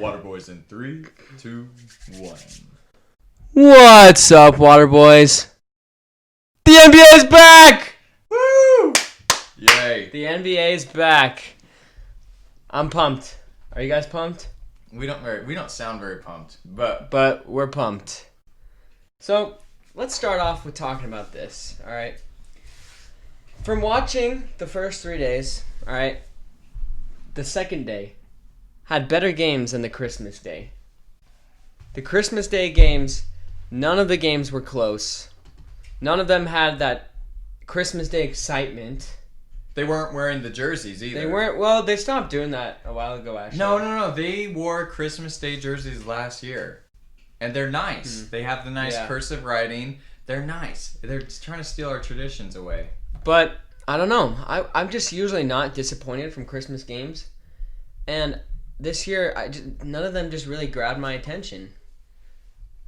Waterboys in 3, 2, 1. What's up, Waterboys? The NBA is back! Woo! Yay. The NBA is back. I'm pumped. Are you guys pumped? We don't sound very pumped, but we're pumped. So, let's start off with talking about this, alright? From watching the first 3 days, alright, the second day had better games than the Christmas Day. The Christmas Day games, none of the games were close. None of them had that Christmas Day excitement. they weren't wearing the jerseys either. They weren't. Well, they stopped doing that a while ago, actually. No. They wore Christmas Day jerseys last year. And they're nice. They have the nice cursive writing. They're nice. They're just trying to steal our traditions away. But, I don't know. I'm just usually not disappointed from Christmas games. And this year, none of them just really grabbed my attention.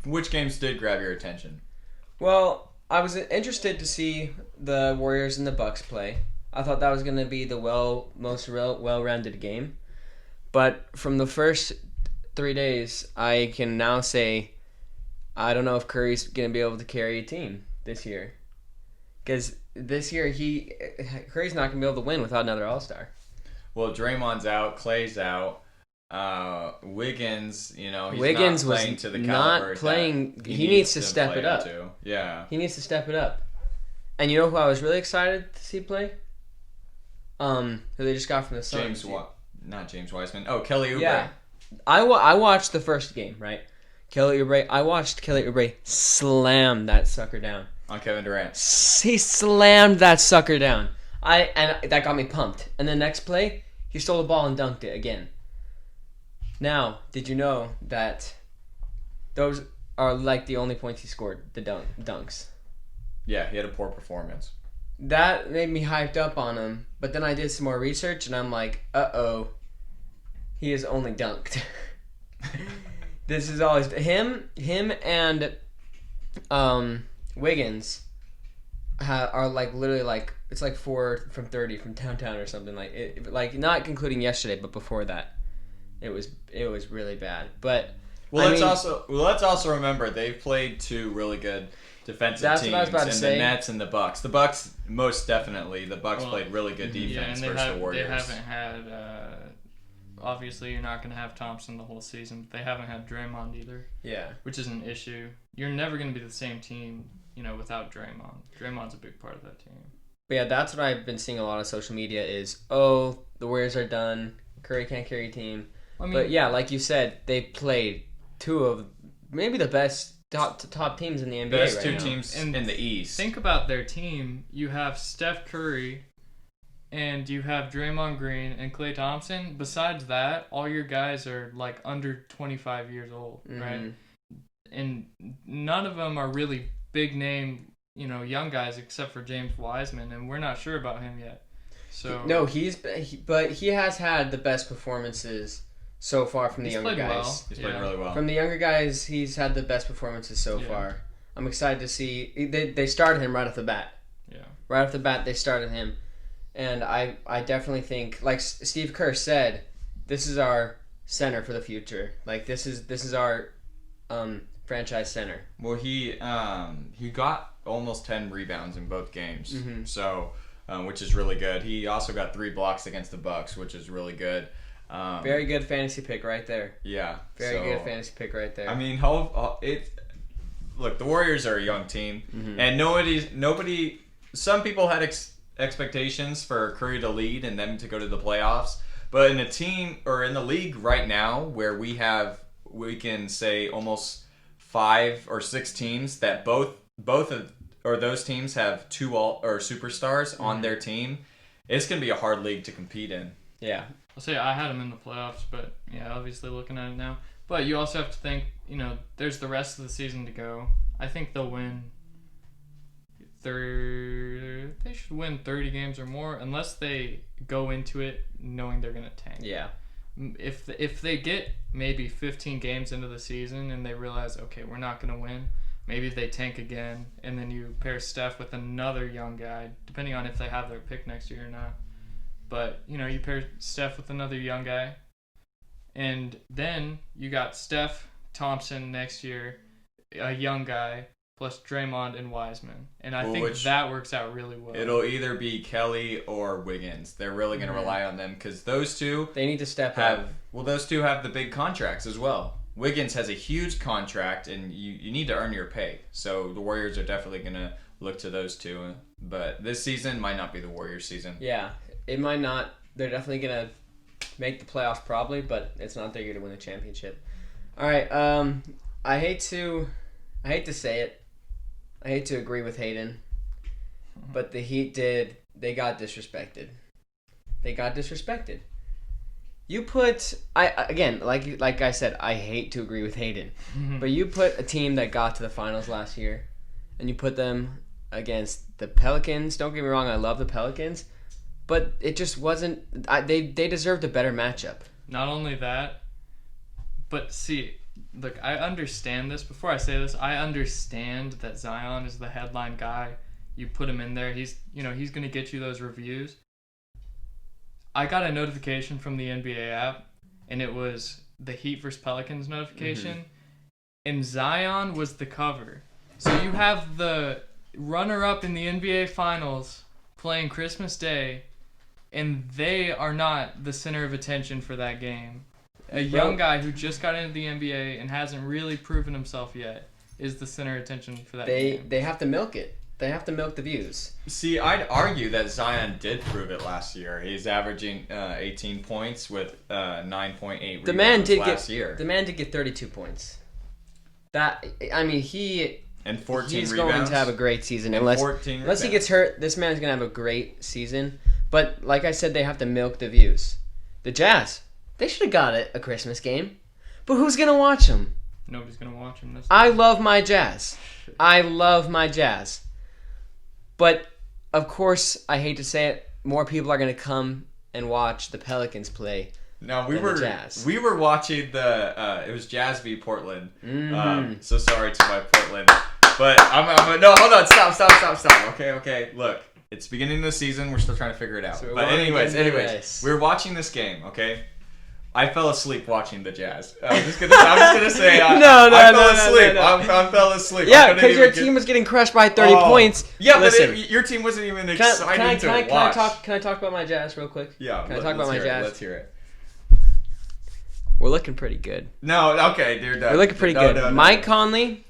Which games did grab your attention? Well, I was interested to see the Warriors and the Bucks play. I thought that was going to be the most well-rounded game. But from the first 3 days, I can now say I don't know if Curry's going to be able to carry a team this year. Because this year, Curry's not going to be able to win without another All-Star. Well, Draymond's out, Clay's out, Wiggins, he's not playing to the caliber. Not playing. He needs to step it up. Yeah. He needs to step it up. And you know who I was really excited to see play? Who they just got from the Suns. Not James Wiseman. Oh, Kelly Oubre. Yeah. I watched the first game, right? I watched Kelly Oubre slam that sucker down. On Kevin Durant. He slammed that sucker down. And that got me pumped. And the next play, he stole the ball and dunked it again. Now, did you know that those are like the only points he scored, the dunks? Yeah, he had a poor performance. That made me hyped up on him, but then I did some more research and I'm like, uh-oh, he has only dunked. This is always him and Wiggins are like literally like it's like 4 from 30 from downtown or something like not including yesterday, but before that, it was really bad. But let's also remember they've played two really good defensive teams the Nets and the Bucks. The Bucks most definitely. The Bucks played really good defense versus the Warriors. They haven't had. Obviously, you're not going to have Thompson the whole season, but they haven't had Draymond either. Yeah, which is an issue. You're never going to be the same team, without Draymond. Draymond's a big part of that team. But yeah, that's what I've been seeing a lot of social media is, the Warriors are done. Curry can't carry a team. But yeah, like you said, they played two of maybe the best top teams in the NBA best right two now. teams in the East. Think about their team. You have Steph Curry, and you have Draymond Green and Klay Thompson. Besides that, all your guys are like under 25 years old, right? And none of them are really big name, young guys except for James Wiseman, and we're not sure about him yet. So no, but he has had the best performances so far from the younger guys. He's played really well. From the younger guys, he's had the best performances so far. I'm excited to see. They started him right off the bat. Yeah. Right off the bat, they started him. And I definitely think, like Steve Kerr said, this is our center for the future. Like, this is our franchise center. Well, he got almost 10 rebounds in both games. So, which is really good. He also got 3 blocks against the Bucks, which is really good. Very good fantasy pick right there. Yeah. Very good fantasy pick right there. I mean, look, the Warriors are a young team, and nobody. Some people had expectations for Curry to lead and them to go to the playoffs, but in a team or in the league right now, where we can say almost 5 or 6 teams that both of those teams have 2 superstars on their team, it's gonna be a hard league to compete in. Yeah. I'll say I had them in the playoffs, but yeah, obviously looking at it now. But you also have to think, there's the rest of the season to go. I think they'll win. They should win 30 games or more, unless they go into it knowing they're gonna tank. Yeah. If they get maybe 15 games into the season and they realize, okay, we're not gonna win, maybe they tank again, and then you pair Steph with another young guy, depending on if they have their pick next year or not. But, you pair Steph with another young guy, And then you got Steph Thompson next year, a young guy, plus Draymond and Wiseman. And I think that works out really well. It'll either be Kelly or Wiggins. They're really going to rely on them because those two... They need to step up. Well, those two have the big contracts as well. Wiggins has a huge contract, and you need to earn your pay. So the Warriors are definitely going to look to those two. But this season might not be the Warriors' season. Yeah, it might not. They're definitely going to make the playoffs probably, but it's not they're going to win the championship. All right, I hate to say it. I hate to agree with Hayden, but the Heat they got disrespected. You put like I said, I hate to agree with Hayden, but you put a team that got to the finals last year, and you put them against the Pelicans. Don't get me wrong, I love the Pelicans, but it just wasn't. They deserved a better matchup. Not only that, but see, look, I understand this. Before I say this, I understand that Zion is the headline guy. You put him in there, he's going to get you those reviews. I got a notification from the NBA app, and it was the Heat vs. Pelicans notification, and Zion was the cover. So you have the runner-up in the NBA Finals playing Christmas Day, and they are not the center of attention for that game. A young guy who just got into the NBA and hasn't really proven himself yet is the center of attention for that game. They have to milk it. They have to milk the views. See, I'd argue that Zion did prove it last year. He's averaging 18 points with 9.8 rebounds last year. The man did get 32 points. And 14 he's rebounds. Going to have a great season. Unless he gets hurt, this man's going to have a great season. But like I said, they have to milk the views. The Jazz, they should have got a Christmas game. But who's going to watch them? Nobody's going to watch them this I love my Jazz. But, of course, I hate to say it, more people are going to come and watch the Pelicans play. No, we were watching it was Jazz v Portland. So sorry to my Portland. But no, hold on, stop. Okay. Look, it's beginning of the season. We're still trying to figure it out. So but anyways, we're watching this game, okay? I fell asleep watching the Jazz. I'm just gonna say I fell asleep. Yeah, because your team was getting crushed by 30 points. Yeah, but your team wasn't even exciting to watch. Can I talk about my Jazz real quick? Yeah. Can I talk about my Jazz? Let's hear it. We're looking pretty good. No, okay, dude. We're looking pretty good. No. Mike Conley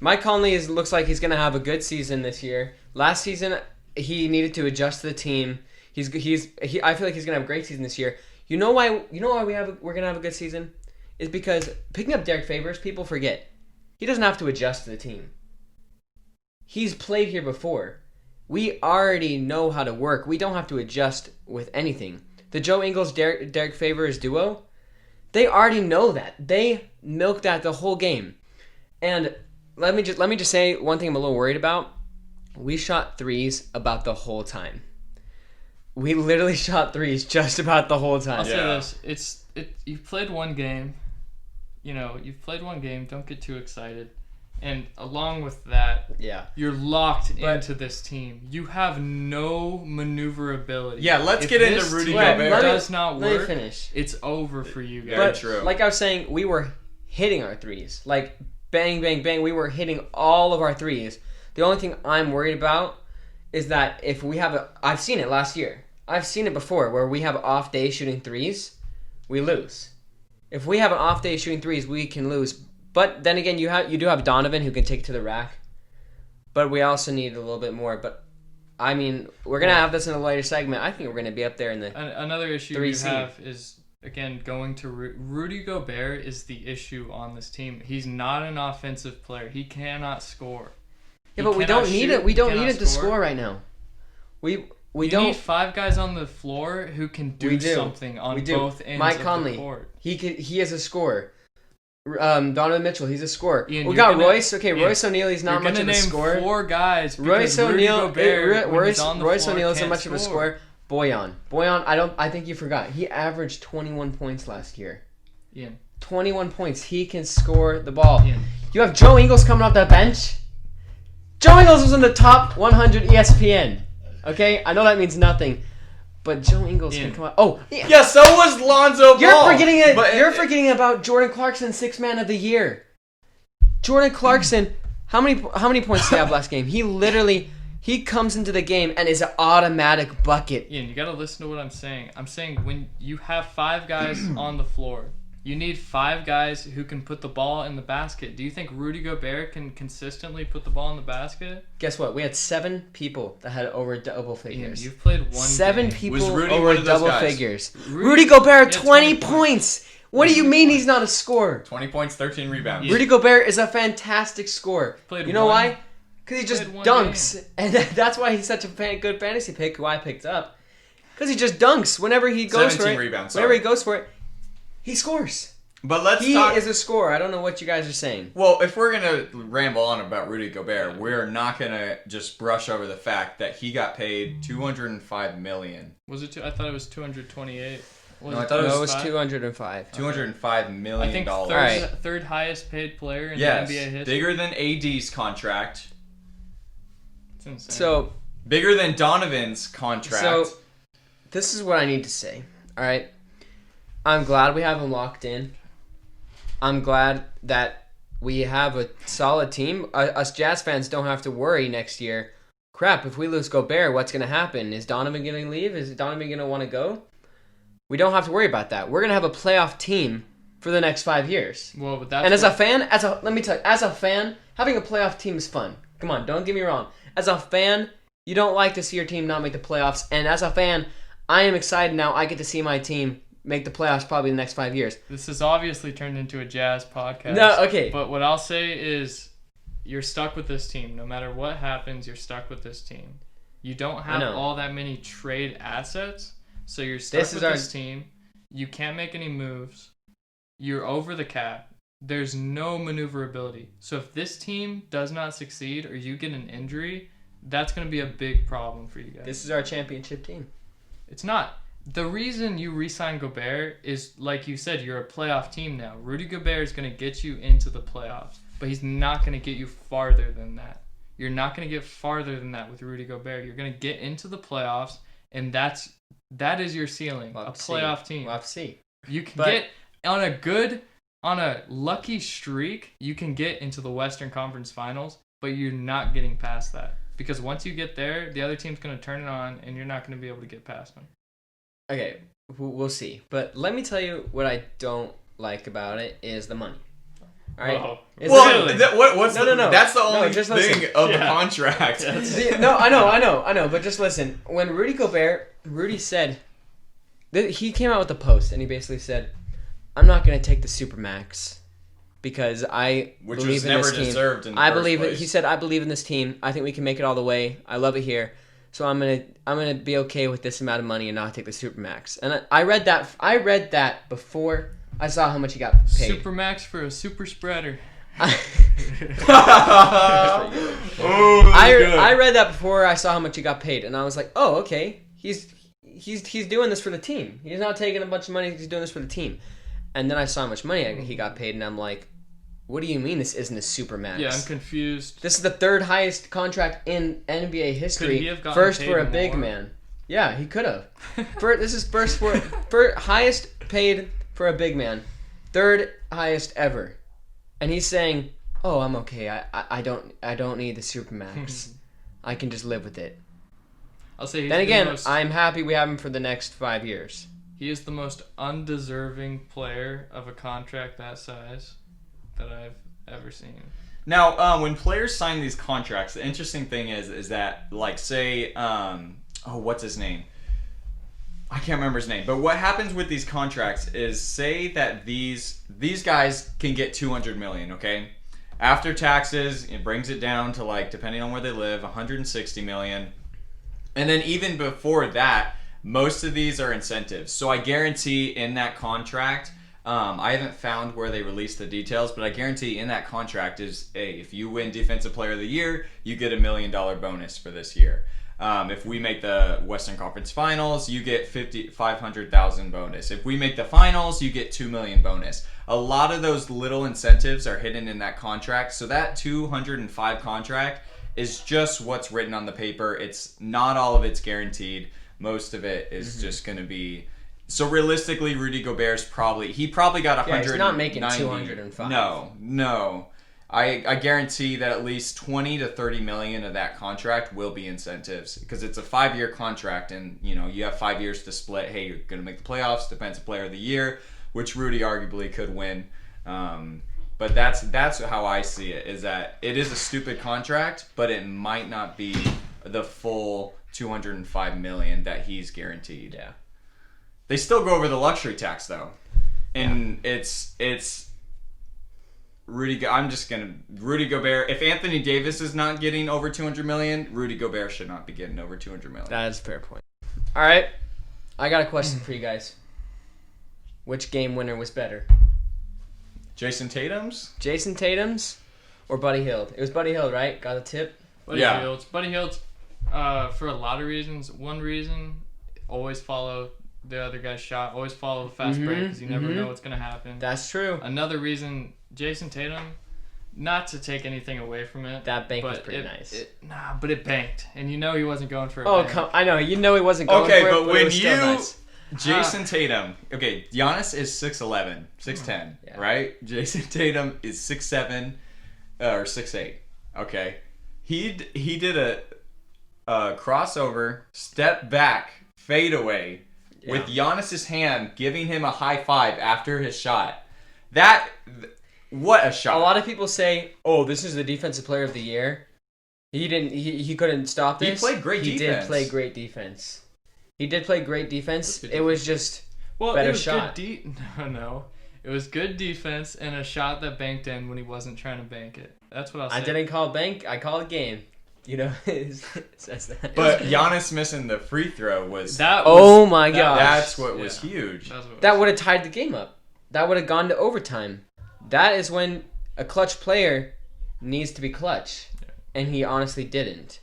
looks like he's gonna have a good season this year. Last season, he needed to adjust to the team. I feel like he's gonna have a great season this year. You know why we're gonna have a good season? Is because picking up Derek Favors, people forget. He doesn't have to adjust to the team. He's played here before. We already know how to work. We don't have to adjust with anything. The Joe Ingles Derek Favors duo, they already know that. They milked that the whole game. And let me just say one thing I'm a little worried about. We shot threes about the whole time. We literally shot threes just about the whole time. I'll say this: you've played one game. You've played one game. Don't get too excited. And along with that, you're locked into this team. You have no maneuverability. Yeah, let's get into Rudy Gobert. Does not work. Let me finish. It's over for you guys. Very true. Like I was saying, we were hitting our threes. Like bang, bang, bang. We were hitting all of our threes. The only thing I'm worried about is that if we have I've seen it last year. I've seen it before where we have off days shooting threes, we lose. If we have an off day shooting threes, we can lose. But then again, you do have Donovan who can take it to the rack. But we also need a little bit more. But I mean, we're gonna have this in a later segment. I think we're gonna be up there in the another issue you have is again going to Rudy Gobert is the issue on this team. He's not an offensive player. He cannot score. Yeah, but we don't need it. We don't need it to score right now. We don't need 5 guys on the floor who can do something on both ends Mike of Conley, the court. He is a scorer. Donovan Mitchell, he's a scorer. Ian, we got Royce. Okay, Royce O'Neal, he's not much of a scorer. Name 4 guys. Royce O'Neal, Royce O'Neal isn't much of a scorer. Bojan, I think you forgot. He averaged 21 points last year. Ian. 21 points. He can score the ball. Ian. You have Joe Ingles coming off that bench. Joe Ingles was in the top 100 ESPN. Okay, I know that means nothing, But Joe Ingles can come out. Oh, yeah. Yeah, so was Lonzo Ball. You're forgetting about Jordan Clarkson, 6th man of the year. Jordan Clarkson, how many points did he have last game? He comes into the game and is an automatic bucket. Ian, you gotta listen to what I'm saying. I'm saying when you have 5 guys on the floor, you need 5 guys who can put the ball in the basket. Do you think Rudy Gobert can consistently put the ball in the basket? Guess what? We had 7 people that had over double figures. Ian, you've played one 7 game. people Was Rudy over one of those double guys? figures. Rudy Gobert, had 20 20 points. What do you mean he's not a scorer? 20 points, 13 rebounds. Rudy Gobert is a fantastic scorer. Played You know one- why? Because he just played one dunks. And that's why he's such a good fantasy pick, who I picked up. Because he just dunks whenever he goes for 17 it. rebounds, Whenever sorry. he goes for it, he scores. But let's He talk. is a scorer. I don't know what you guys are saying. Well, if we're gonna ramble on about Rudy Gobert, we're not gonna just brush over the fact that he got paid $205 million. Was it? I thought it was 228. No, I thought it No, it was was 205. $205 million. I think third, Alright. third highest paid player in Yes, the NBA history. bigger than AD's contract, It's insane. So, bigger than Donovan's contract. So, this is what I need to say. All right. I'm glad we have him locked in. I'm glad that we have a solid team. Us Jazz fans don't have to worry next year. Crap, if we lose Gobert, what's going to happen? Is Donovan going to leave? Is Donovan going to want to go? We don't have to worry about that. We're going to have a playoff team for the next 5 years. well, but that's And as a what- fan, let me tell you, as a fan, having a playoff team is fun. Come on, don't get me wrong. As a fan, you don't like to see your team not make the playoffs. And as a fan, I am excited now. I get to see my team make the playoffs probably in the next 5 years. this has obviously turned into a Jazz podcast. No, okay. But what I'll say is, you're stuck with this team. No matter what happens, you're stuck with this team. You don't have know. all that many trade assets, so you're stuck This with is our- this team. You can't make any moves. You're over the cap. There's no maneuverability. So if this team does not succeed or you get an injury, that's going to be a big problem for you guys. This is our championship team. It's not. The reason you re-sign Gobert is, like you said, you're a playoff team now. Rudy Gobert is going to get you into the playoffs, but he's not going to get you farther than that. You're not going to get farther than that with Rudy Gobert. You're going to get into the playoffs, and that is your ceiling, We'll a have to see. playoff team. We'll have to see. You can But- get on a lucky streak, you can get into the Western Conference Finals, but you're not getting past that. Because once you get there, the other team's going to turn it on, and you're not going to be able to get past them. Okay, we'll see. But let me tell you what I don't like about it is the money. All right? Whoa. It's well, literally- what's No, the, no, no. That's the No, only just thing listen. of the Yeah. contract. No, I know. But just listen. When Rudy said, he came out with a post and he basically said, "I'm not going to take the Supermax because I Which believe was in never this team. deserved in the I first believe it." place. He said, "I believe in this team. I think we can make it all the way. I love it here. So I'm gonna be okay with this amount of money and not take the Supermax." And I read that before I saw how much he got paid. Supermax for a super spreader. Oh, I read that before I saw how much he got paid, and I was like, oh, okay. He's doing this for the team. He's not taking a bunch of money. He's doing this for the team. And then I saw how much money he got paid, and I'm like, what do you mean this isn't a Supermax? Yeah, I'm confused. This is the 3rd highest contract in NBA history. Could he have gotten first paid for a big more? man. Yeah, he could have. This is first for highest paid for a big man, 3rd highest ever. And he's saying, "Oh, I'm okay. I don't need the Supermax. I can just live with it." I'll say he's Then the again, most, I'm happy we have him for the next 5 years. he is the most undeserving player of a contract that size that I've ever seen. Now, when players sign these contracts, the interesting thing is that, like, say, what's his name? I can't remember his name. But what happens with these contracts is, say that these guys can get $200 million, okay? After taxes, it brings it down to, like, depending on where they live, $160 million. And then even before that, most of these are incentives. So I guarantee in that contract, I haven't found where they released the details, but I guarantee in that contract is, hey, if you win Defensive Player of the Year, you get $1 million bonus for this year. If we make the Western Conference Finals, you get $500,000 bonus. If we make the finals, you get $2 million bonus. A lot of those little incentives are hidden in that contract. So that 205 contract is just what's written on the paper. It's not all of it's guaranteed. Most of it is just going to be. So realistically, Rudy Gobert's probably got 190. He's not making 205. No. I guarantee that at least 20 to 30 million of that contract will be incentives because it's a 5-year contract, and you have 5 years to split. Hey, you're going to make the playoffs, defensive player of the year, which Rudy arguably could win. But that's how I see it. Is that it is a stupid contract, but it might not be the full 205 million that he's guaranteed. Yeah. They still go over the luxury tax though, and it's. Rudy Gobert. If Anthony Davis is not getting over 200 million, Rudy Gobert should not be getting over 200 million. That is a fair point. All right, I got a question for you guys. Which game winner was better? Jason Tatum's or Buddy Hield? It was Buddy Hield, right? Got a tip? Buddy Hield's, for a lot of reasons. One reason, always follow the other guy's shot. Always follow the fast break because you never know what's going to happen. That's true. Another reason, Jason Tatum, not to take anything away from it. That bank was pretty nice. But it banked. And he wasn't going for a bank. I know. He wasn't going for it, but when it was still nice. Jason Tatum, okay, Giannis is 6'11", 6'10", right? Jason Tatum is 6'7", or 6'8", okay? He did a crossover, step back, fadeaway, with Giannis's hand giving him a high five after his shot. What a shot. A lot of people say, this is the defensive player of the year. He couldn't stop this. He played great defense. He did play great defense. It was just better shot. No. It was good defense and a shot that banked in when he wasn't trying to bank it. That's what I'll say. I didn't call bank. I called game. It says that. But Giannis missing the free throw was... my gosh. That's what was huge. That would have tied the game up. That would have gone to overtime. That is when a clutch player needs to be clutch. Yeah. And he honestly didn't.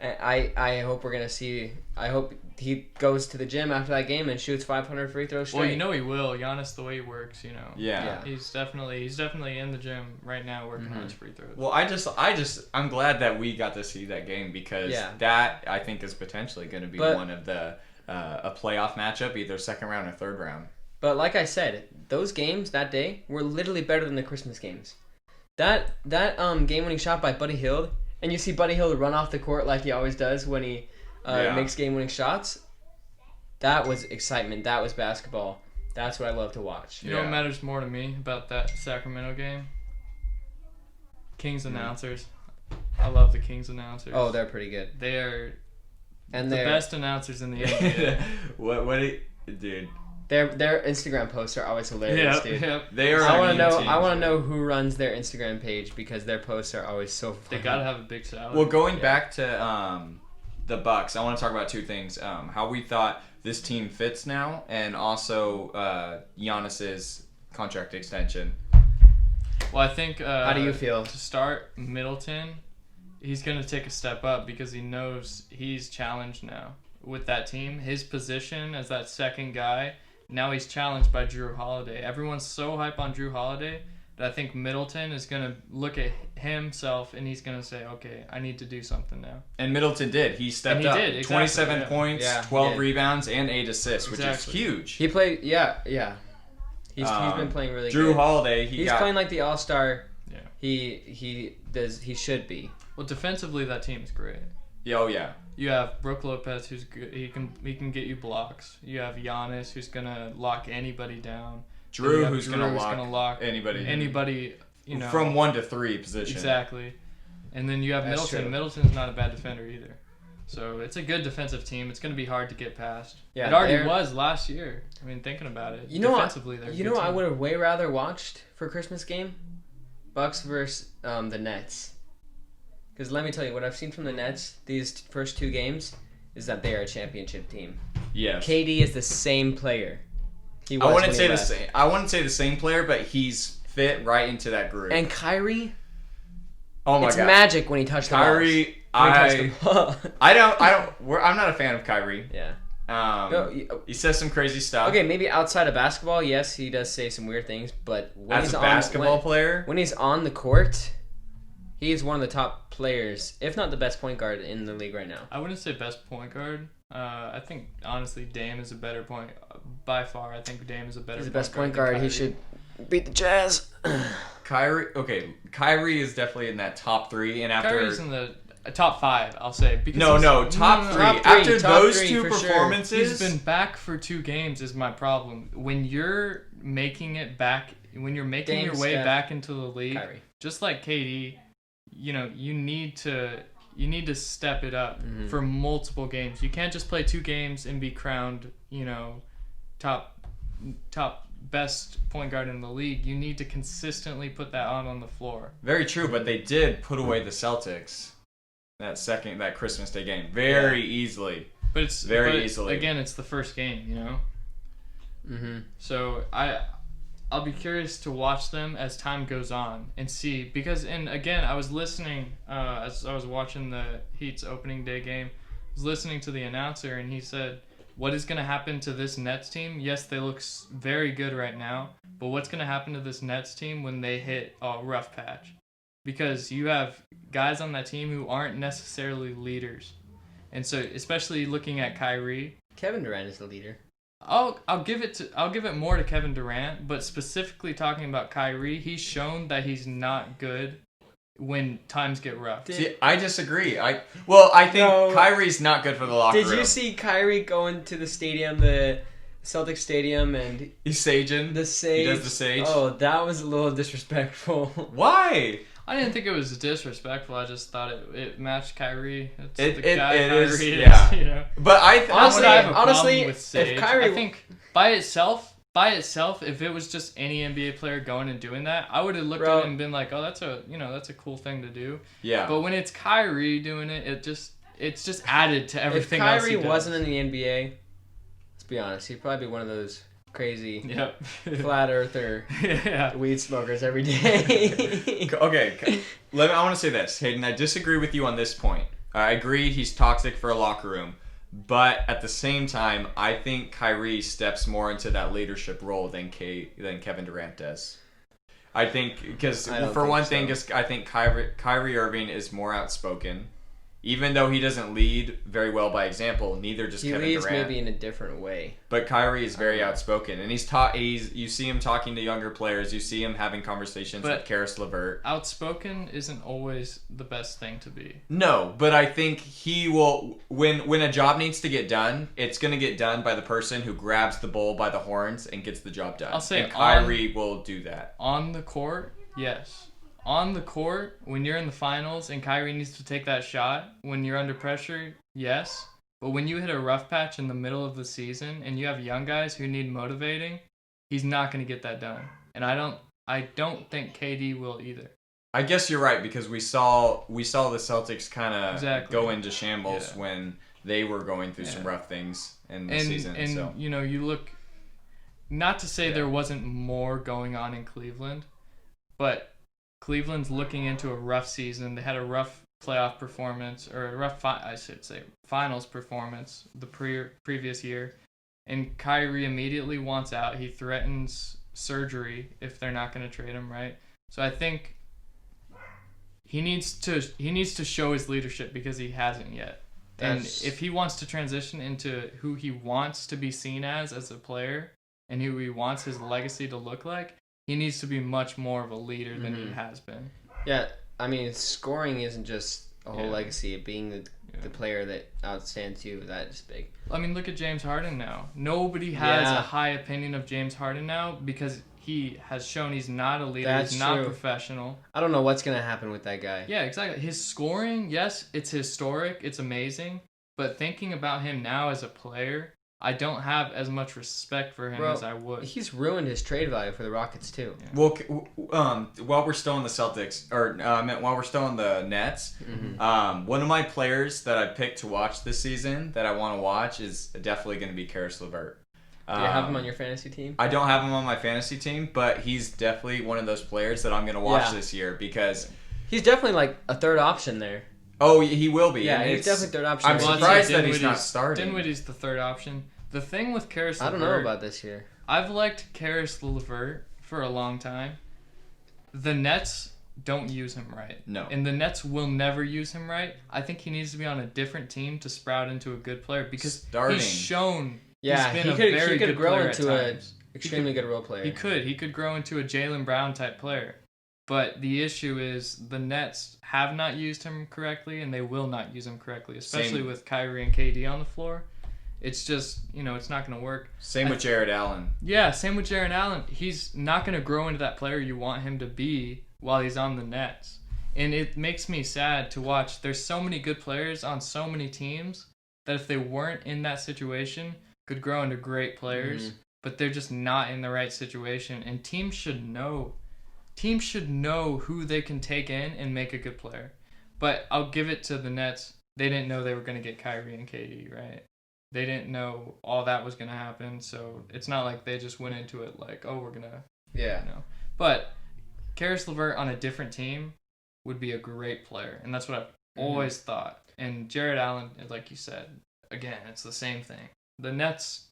I hope we're going to see... I hope he goes to the gym after that game and shoots 500 free throws straight. Well, he will. Giannis, the way he works, Yeah. He's definitely in the gym right now working on his free throws. Well, I'm glad that we got to see that game because that, I think, is potentially going to be one of the... a playoff matchup, either second round or third round. But like I said, those games that day were literally better than the Christmas games. That game-winning shot by Buddy Hield, and you see Buddy Hield run off the court like he always does when he makes game-winning shots. That was excitement. That was basketball. That's what I love to watch. You know what matters more to me about that Sacramento game? Kings announcers. I love the Kings announcers. Oh, they're pretty good. They are the best announcers in the NBA. Dude. Their Instagram posts are always hilarious, dude. Yep. They are. I want to know who runs their Instagram page because their posts are always so funny. They gotta have a big salary. Well, going back to the Bucks, I want to talk about two things: how we thought this team fits now, and also Giannis's contract extension. Well, I think. How do you feel? To start, Middleton, he's gonna take a step up because he knows he's challenged now with that team. His position as that second guy. Now he's challenged by Drew Holiday. Everyone's so hype on Drew Holiday that I think Middleton is going to look at himself and he's going to say, okay, I need to do something now. And Middleton did. He stepped up. Exactly, 27 points, 12 rebounds, and 8 assists, which is huge. He played, yeah. He's been playing really Drew good. Drew Holiday, he's playing like the all-star. Yeah. He should be. Well, defensively, that team is great. Oh, yeah. You have Brook Lopez, who's good. He can get you blocks. You have Giannis, who's gonna lock anybody down. Drew, who's gonna lock anybody. Anybody, from 1 to 3 position. Exactly. And then you have Middleton. True. Middleton's not a bad defender either. So it's a good defensive team. It's gonna be hard to get past. Yeah, it already was last year. I mean, thinking about it. Defensively, they're a good what I team. would have way rather watched for Christmas game? Bucks versus the Nets. Because let me tell you, what I've seen from the Nets these first 2 games is that they are a championship team. Yes. KD is the same player. I wouldn't say the same. I wouldn't say the same player, but he's fit right into that group. And Kyrie, oh my god, it's magic when he touched Kyrie. I'm not a fan of Kyrie. Yeah. He says some crazy stuff. Okay, maybe outside of basketball, yes, he does say some weird things, but when as a basketball player, when he's on the court. He is one of the top players, if not the best point guard in the league right now. I wouldn't say best point guard. I think honestly Dame is a better point by far. I think Dame is a better. He's the best point guard. He should beat the Jazz. Kyrie is definitely in that top 3, and after Kyrie's in the top 5, I'll say. Because top 3. After those 2 performances, he's been back for 2 games. Is my problem. When you're making it back, when you're making your way back into the league, Kyrie. Just like KD, you need to step it up for multiple games. You can't just play 2 games and be crowned, top best point guard in the league. You need to consistently put that on the floor. Very true, but they did put away the Celtics that Christmas Day game very easily. But it's very easily. Again, it's the first game, So I'll be curious to watch them as time goes on and see, because I was listening as I was watching the Heat's opening day game. I was listening to the announcer, and he said, what is going to happen to this Nets team? Yes, they look very good right now, but what's going to happen to this Nets team when they hit a rough patch? Because you have guys on that team who aren't necessarily leaders. And so, especially looking at Kyrie, Kevin Durant is the leader. I'll give it more to Kevin Durant, but specifically talking about Kyrie, he's shown that he's not good when times get rough. See, I disagree. I think Kyrie's not good for the locker room. Did you see Kyrie going to the stadium, the Celtics stadium, and he's saging? The sage. He does the sage. Oh, that was a little disrespectful. Why? I didn't think it was disrespectful. I just thought it matched Kyrie. It's it Kyrie is, yeah. But honestly, with Sage. If Kyrie, I think by itself, if it was just any NBA player going and doing that, I would have looked at it and been like, oh, that's a cool thing to do. Yeah. But when it's Kyrie doing it, it's just added to everything else. If Kyrie wasn't in the NBA, let's be honest, he'd probably be one of those crazy flat earther weed smokers every day. Okay, I want to say this, Hayden. I disagree with you on this point. I agree he's toxic for a locker room, but at the same time, I think Kyrie steps more into that leadership role than Kevin Durant does. I think because for one thing, I think Kyrie Irving is more outspoken. Even though he doesn't lead very well by example, neither does Kevin Durant. He leads maybe in a different way. But Kyrie is very outspoken, and you see him talking to younger players. You see him having conversations with Karis LeVert. Outspoken isn't always the best thing to be. No, but I think he will. When a job needs to get done, it's going to get done by the person who grabs the bull by the horns and gets the job done. I'll say, and Kyrie will do that on the court. Yes. On the court, when you're in the finals and Kyrie needs to take that shot, when you're under pressure, yes. But when you hit a rough patch in the middle of the season and you have young guys who need motivating, he's not going to get that done. And I don't think KD will either. I guess you're right, because we saw the Celtics kind of go into shambles when they were going through some rough things in the season. And you look, not to say there wasn't more going on in Cleveland, but Cleveland's looking into a rough season. They had a rough playoff performance, or a rough, finals performance the previous year. And Kyrie immediately wants out. He threatens surgery if they're not going to trade him, right? So I think he needs to show his leadership, because he hasn't yet. And if he wants to transition into who he wants to be seen as a player and who he wants his legacy to look like, he needs to be much more of a leader than he has been. Yeah, I mean, scoring isn't just a whole legacy. Being the player that outstands you, that is big. I mean, look at James Harden now. Nobody has a high opinion of James Harden now, because he has shown he's not a leader. He's not professional. I don't know what's going to happen with that guy. Yeah, exactly. His scoring, yes, it's historic. It's amazing. But thinking about him now as a player, I don't have as much respect for him as I would. He's ruined his trade value for the Rockets too. Yeah. Well, while we're still in the Celtics, while we're still in the Nets, one of my players that I picked to watch this season that I want to watch is definitely going to be Karis LeVert. Do you have him on your fantasy team? I don't have him on my fantasy team, but he's definitely one of those players that I'm going to watch this year, because he's definitely like a third option there. Oh, he will be. Yeah, he's definitely third option. I'm surprised that he's not starting. Dinwiddie's the third option. The thing with Karis LeVert... I don't know about this year. I've liked Karis LeVert for a long time. The Nets don't use him right. No. And the Nets will never use him right. I think he needs to be on a different team to sprout into a good player because he's shown he's been a very good player at times. Extremely good role player. He could grow into a Jaylen Brown type player. But the issue is the Nets have not used him correctly, and they will not use him correctly, especially with Kyrie and KD on the floor. It's just, it's not going to work. Same with Jared Allen. Yeah, same with Jared Allen. He's not going to grow into that player you want him to be while he's on the Nets. And it makes me sad to watch. There's so many good players on so many teams that if they weren't in that situation, could grow into great players, but they're just not in the right situation. And teams should know who they can take in and make a good player. But I'll give it to the Nets. They didn't know they were going to get Kyrie and KD, right? They didn't know all that was going to happen, so it's not like they just went into it like, oh, we're going to... Yeah. But Karis LeVert on a different team would be a great player, and that's what I've always thought. And Jared Allen, like you said, again, it's the same thing. The Nets,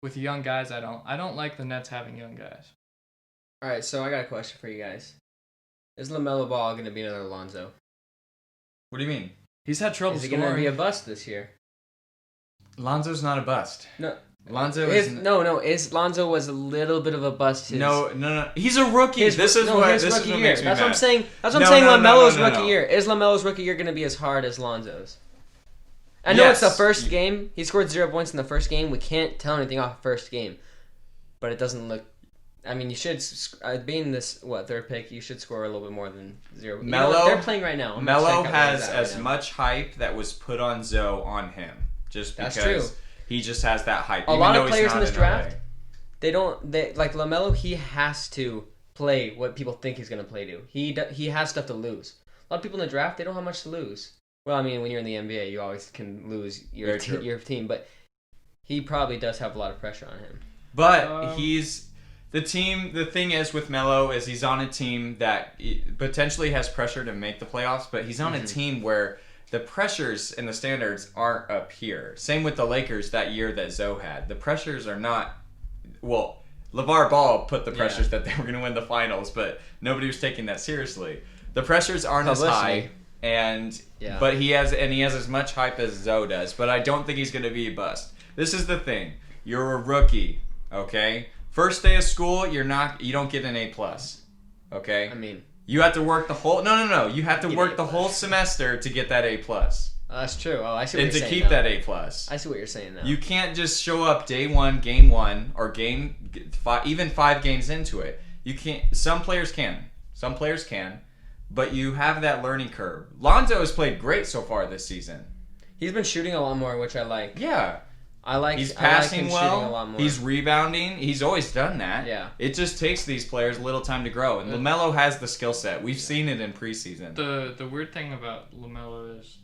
with young guys, I don't like the Nets having young guys. All right, so I got a question for you guys. Is LaMelo Ball going to be another Lonzo? What do you mean? He's had trouble scoring. Is he scoring. going to be a bust this year? Lonzo's not a bust. No. Lonzo is Lonzo was a little bit of a bust. No. He's a rookie. This is what makes me mad. That's what I'm saying. LaMelo's rookie year. Is LaMelo's rookie year going to be as hard as Lonzo's? I know it's the first game. He scored 0 points in the first game. We can't tell anything off the first game. But it doesn't look... I mean, you should, being this, third pick, you should score a little bit more than 0. They're playing right now. Melo has as much hype that was put on Zoe on him. Just because he just has that hype. A lot of players in this draft, like LaMelo, he has to play what people think he's going to play to. He has stuff to lose. A lot of people in the draft, they don't have much to lose. Well, I mean, when you're in the NBA, you always can lose your team, but he probably does have a lot of pressure on him. But the team. The thing is with Melo is he's on a team that potentially has pressure to make the playoffs, but he's on a team where the pressures and the standards aren't up here. Same with the Lakers that year that Zoe had. The pressures are not... Well, LeVar Ball put the pressures that they were going to win the finals, but nobody was taking that seriously. The pressures aren't as high, but he has as much hype as Zoe does. But I don't think he's going to be a bust. This is the thing. You're a rookie, okay? First day of school, you don't get an A+. Okay? I mean... You have to work the whole... No. You have to work the whole semester to get that A+. That's true. Oh, I see what you're saying. And to keep that A+. I see what you're saying now. You can't just show up day one, game one, or even 5 games into it. You can't... Some players can. But you have that learning curve. Lonzo has played great so far this season. He's been shooting a lot more, which I like. Yeah. He's passing well. A lot more. He's rebounding. He's always done that. Yeah. It just takes these players a little time to grow. And LaMelo has the skill set. We've seen it in preseason. The weird thing about LaMelo is,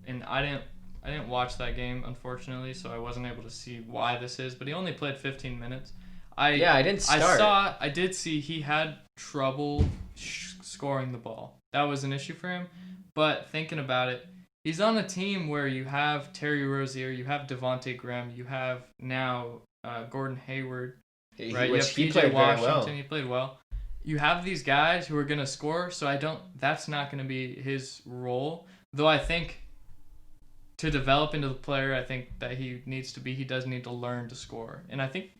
and I didn't watch that game, unfortunately, so I wasn't able to see why this is, but he only played 15 minutes. I didn't start. I did see he had trouble scoring the ball. That was an issue for him. But thinking about it, he's on a team where you have Terry Rozier, you have Devontae Graham, you have now Gordon Hayward, right? You have PJ Washington. He played well. You have these guys who are going to score, so that's not going to be his role. Though I think to develop into the player, I think that he does need to learn to score. And I think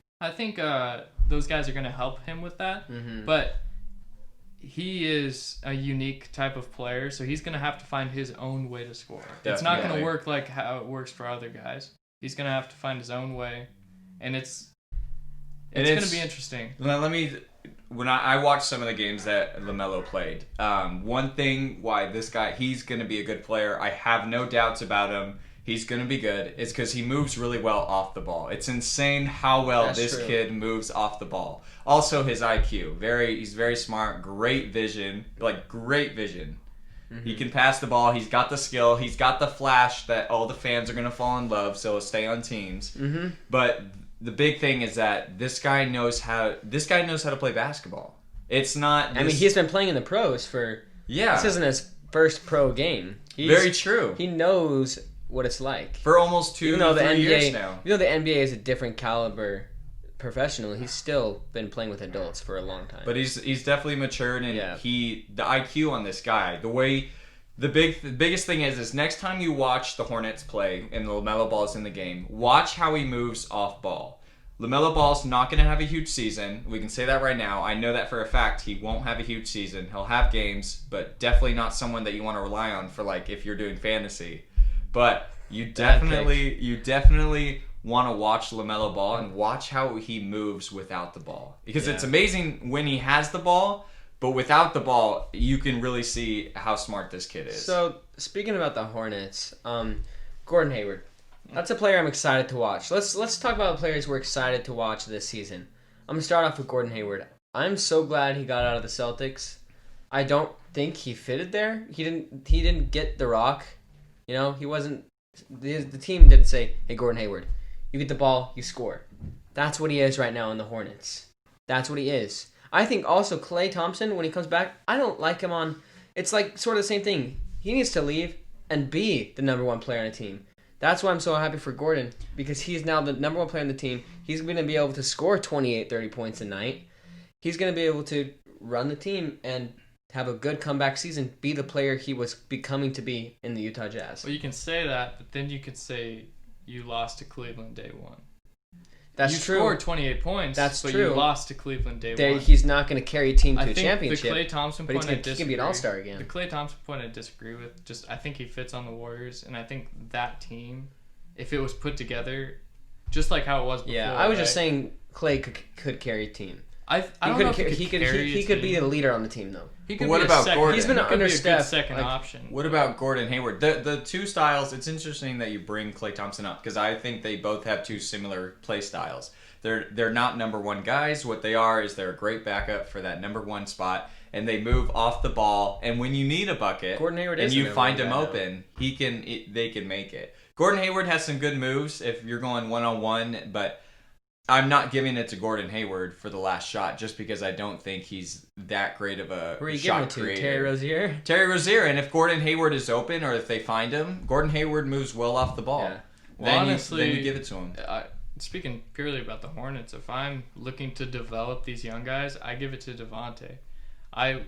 those guys are going to help him with that. Mm-hmm. But he is a unique type of player, so he's going to have to find his own way to score. Definitely. It's not going to work like how it works for other guys. He's going to have to find his own way, and it's going to be interesting. When I watched some of the games that LaMelo played, one thing why this guy, he's going to be a good player, I have no doubts about him, he's going to be good, is because he moves really well off the ball. It's insane how well this kid moves off the ball. Also, his IQ. He's very smart, great vision. Mm-hmm. He can pass the ball. He's got the skill. He's got the flash that all the fans are going to fall in love, so he'll stay on teams. Mm-hmm. But the big thing is that this guy knows how to play basketball. It's not... he's been playing in the pros for... Yeah. This isn't his first pro game. Very true. He knows what it's like. For almost 2-3 years now. You know the NBA is a different caliber professional, he's still been playing with adults for a long time. But he's definitely matured, and the IQ on this guy, the biggest thing is next time you watch the Hornets play and the LaMelo Ball's in the game, watch how he moves off ball. LaMelo Ball's not going to have a huge season. We can say that right now. I know that for a fact. He won't have a huge season. He'll have games, but definitely not someone that you want to rely on for like if you're doing fantasy. But you definitely want to watch LaMelo Ball and watch how he moves without the ball. Because it's amazing when he has the ball, but without the ball, you can really see how smart this kid is. So, speaking about the Hornets, Gordon Hayward. That's a player I'm excited to watch. Let's talk about the players we're excited to watch this season. I'm going to start off with Gordon Hayward. I'm so glad he got out of the Celtics. I don't think he fitted there. He didn't get the rock. You know, he wasn't... The team didn't say, hey, Gordon Hayward, you get the ball, you score. That's what he is right now in the Hornets. That's what he is. I think also Klay Thompson, when he comes back, I don't like him on... It's like sort of the same thing. He needs to leave and be the number one player on the team. That's why I'm so happy for Gordon, because he's now the number one player on the team. He's going to be able to score 28, 30 points a night. He's going to be able to run the team and have a good comeback season, be the player he was becoming to be in the Utah Jazz. Well, you can say that, but then you could say you lost to Cleveland day one. That's true. You scored 28 points, but you lost to Cleveland day one. He's not going to carry a team to a championship. The Klay Thompson but point he can be an all-star again. The Klay Thompson point I disagree with. I think he fits on the Warriors, and I think that team, if it was put together, just like how it was before. Yeah, I was just saying Klay could carry a team. I don't know if he could be the leader on the team, though. What about Gordon? He's been under Steph. Second option. What about Gordon Hayward? The two styles, it's interesting that you bring Klay Thompson up because I think they both have two similar play styles. They're not number one guys. What they are is they're a great backup for that number one spot, and they move off the ball. And when you need a bucket, Gordon Hayward and you find him open, they can make it. Gordon Hayward has some good moves if you're going one-on-one, but I'm not giving it to Gordon Hayward for the last shot just because I don't think he's that great of a Who are you shot giving it to? creator. Terry Rozier? Terry Rozier, and if Gordon Hayward is open or if they find him, Gordon Hayward moves well off the ball. Yeah. Well, Then honestly, you give it to him. Speaking purely about the Hornets, if I'm looking to develop these young guys, I give it to Devontae. I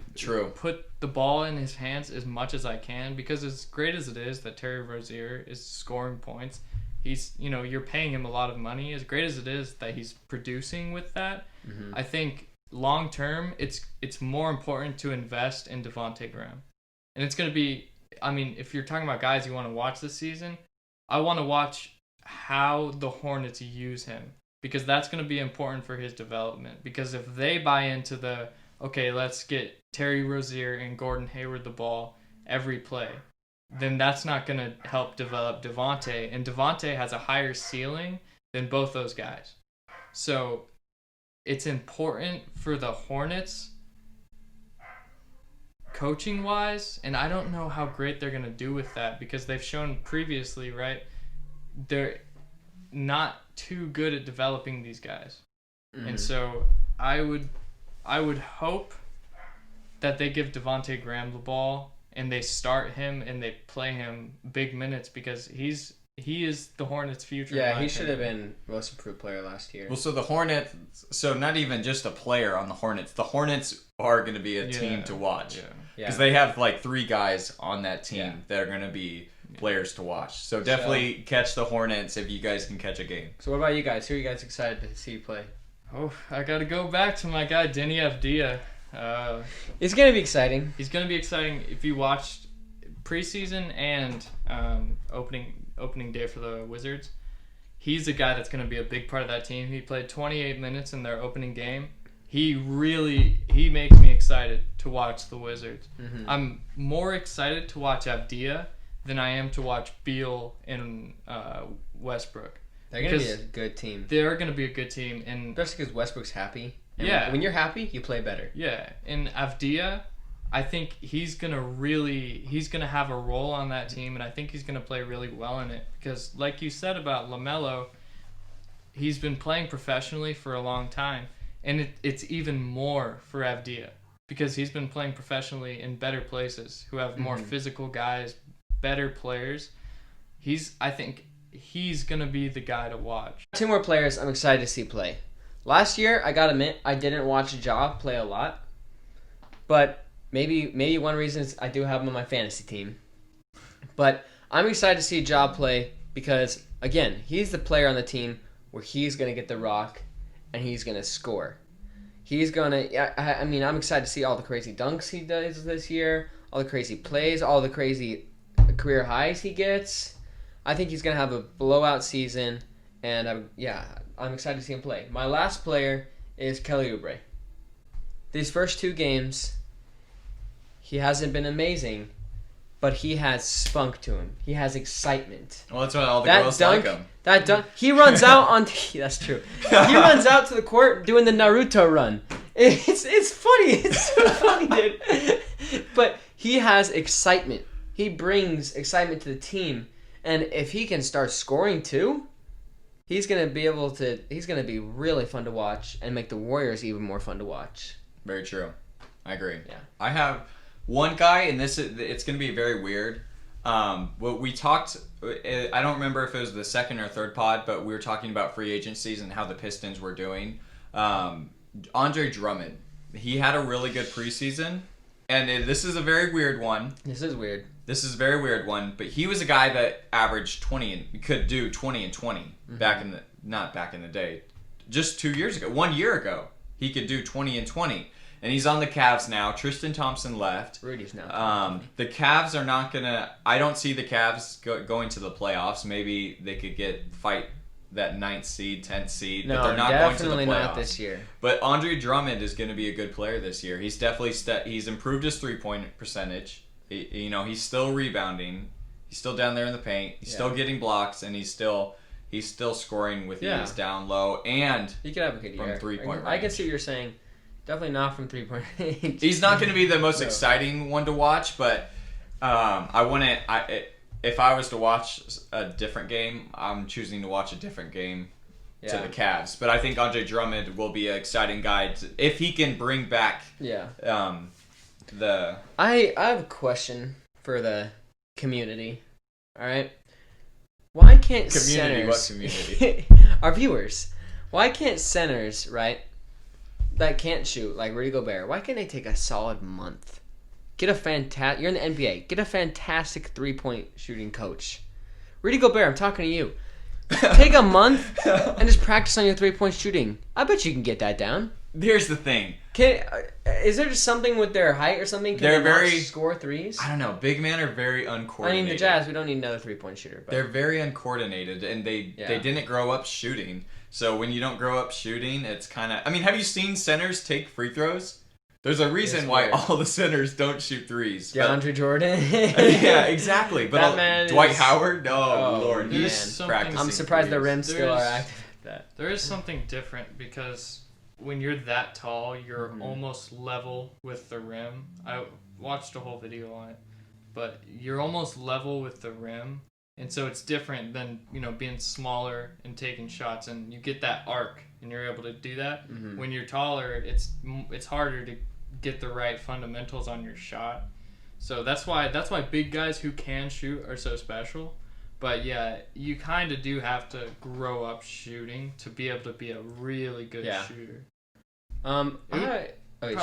put the ball in his hands as much as I can because as great as it is that Terry Rozier is scoring points, you're paying him a lot of money. As great as it is that he's producing with that, I think long term it's more important to invest in Devontae Graham. And it's going to be, if you're talking about guys you want to watch this season, I want to watch how the Hornets use him because that's going to be important for his development. Because if they buy into let's get Terry Rozier and Gordon Hayward the ball every play, then that's not going to help develop Devontae. And Devontae has a higher ceiling than both those guys. So it's important for the Hornets coaching-wise, and I don't know how great they're going to do with that because they've shown previously, right, they're not too good at developing these guys. And so I would hope that they give Devontae Graham the ball and they start him and they play him big minutes because he is the Hornets' future. Yeah, he should have been most improved player last year. Well, so the Hornets, not even just a player on the Hornets are going to be a team to watch. Because they have like 3 guys on that team that are going to be players to watch. So definitely catch the Hornets if you guys can catch a game. So what about you guys? Who are you guys excited to see play? Oh, I got to go back to my guy, Denny Avdia. It's going to be exciting. He's going to be exciting if you watched preseason and opening day for the Wizards. He's a guy that's going to be a big part of that team. He played 28 minutes in their opening game. He makes me excited to watch the Wizards. I'm more excited to watch Avdia than I am to watch Beal and Westbrook. They're going to be a good team. They're going to be a good team. And especially because Westbrook's happy. And when you're happy, you play better. Yeah. And Avdia, I think he's going to have a role on that team, and I think he's going to play really well in it. Because like you said about LaMelo, he's been playing professionally for a long time. And it's even more for Avdia because he's been playing professionally in better places who have more physical guys, better players. I think he's going to be the guy to watch. 2 more players I'm excited to see play. Last year, I gotta admit, I didn't watch Ja play a lot. But maybe one reason is I do have him on my fantasy team. But I'm excited to see Ja play because, again, he's the player on the team where he's going to get the rock and he's going to score. He's going to... I mean, I'm excited to see all the crazy dunks he does this year, all the crazy plays, all the crazy career highs he gets. I think he's going to have a blowout season, and I'm excited to see him play. My last player is Kelly Oubre. These first 2 games, he hasn't been amazing, but he has spunk to him. He has excitement. Well, that's why all the girls like him. That dunk, he runs out on... That's true. He runs out to the court doing the Naruto run. It's funny. It's so funny, dude. But he has excitement. He brings excitement to the team. And if he can start scoring too, he's going to be really fun to watch and make the Warriors even more fun to watch. Very true. I agree. Yeah. I have one guy, and it's going to be very weird. What we talked, I don't remember if it was the second or third pod, but we were talking about free agencies and how the Pistons were doing. Andre Drummond, he had a really good preseason, and this is a very weird one. This is weird. This is a very weird one, but he was a guy that averaged 20 and could do 20 and 20 not back in the day, just 2 years ago, 1 year ago, he could do 20 and 20. And he's on the Cavs now. Tristan Thompson left. Rudy's now. The Cavs are not gonna. I don't see the Cavs going to the playoffs. Maybe they could fight that 9th seed, 10th seed, but they're not going to the playoffs. Definitely not this year. But Andre Drummond is going to be a good player this year. He's definitely he's improved his 3-point percentage. He's still rebounding. He's still down there in the paint. He's still getting blocks, and he's still scoring with ease down low, and he could have a good year from 3-point range. I can see what you're saying. Definitely not from 3-point range. He's not going to be the most exciting one to watch, but if I was to watch a different game, I'm choosing to watch a different game to the Cavs. But I think Andre Drummond will be an exciting guy if he can bring back the... I have a question for the community. All right? Why can't centers... What community? Our viewers. Why can't centers, right, that can't shoot, like Rudy Gobert, why can't they take a solid month? You're in the NBA. Get a fantastic 3-point shooting coach. Rudy Gobert, I'm talking to you. Take a month and just practice on your 3-point shooting. I bet you can get that down. Here's the thing. Is there just something with their height or something? Can they not score threes? I don't know. Big men are very uncoordinated. I mean, the Jazz, we don't need another 3-point shooter. But. They're very uncoordinated, and they didn't grow up shooting. So when you don't grow up shooting, it's kind of... I mean, have you seen centers take free throws? There's a reason why all the centers don't shoot threes. DeAndre Jordan. Yeah, exactly. But Dwight Howard? Oh, Lord. He's practicing. I'm surprised the rims still are active at that. There is something different because when you're that tall, you're almost level with the rim. I watched a whole video on it. But you're almost level with the rim. And so it's different than, being smaller and taking shots, and you get that arc, and you're able to do that. Mm-hmm. When you're taller, it's harder to get the right fundamentals on your shot. So that's why big guys who can shoot are so special. But yeah, you kind of do have to grow up shooting to be able to be a really good shooter. It would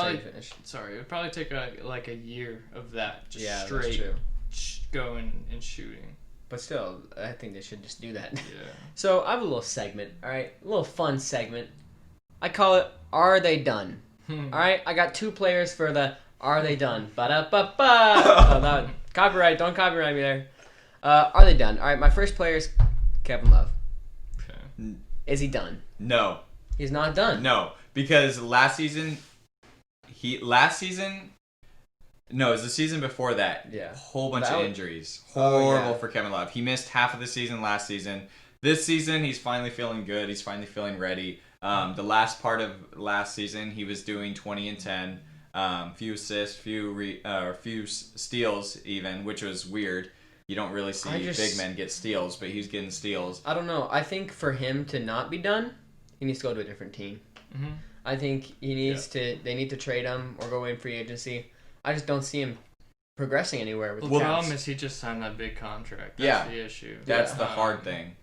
probably take a year of that, just straight going and shooting. But still, I think they should just do that. Yeah. So I have a little segment, all right? A little fun segment. I call it, Are They Done? All right? I got 2 players for the Are They Done? Ba-da-ba-ba! Copyright, don't copyright me there. Are they done? All right, my first player is Kevin Love. Okay. Is he done? No. He's not done? No, because last season... No, it was the season before that. Yeah. Whole bunch of injuries. Horrible for Kevin Love. He missed half of the season last season. This season, he's finally feeling good. He's finally feeling ready. The last part of last season, he was doing 20 and 10. Few assists, few steals even, which was weird. You don't really see big men get steals, but he's getting steals. I don't know. I think for him to not be done, he needs to go to a different team. Mm-hmm. I think he needs to. They need to trade him or go in free agency. I just don't see him progressing anywhere with the problem is he just signed that big contract. That's the issue. That's the hard thing.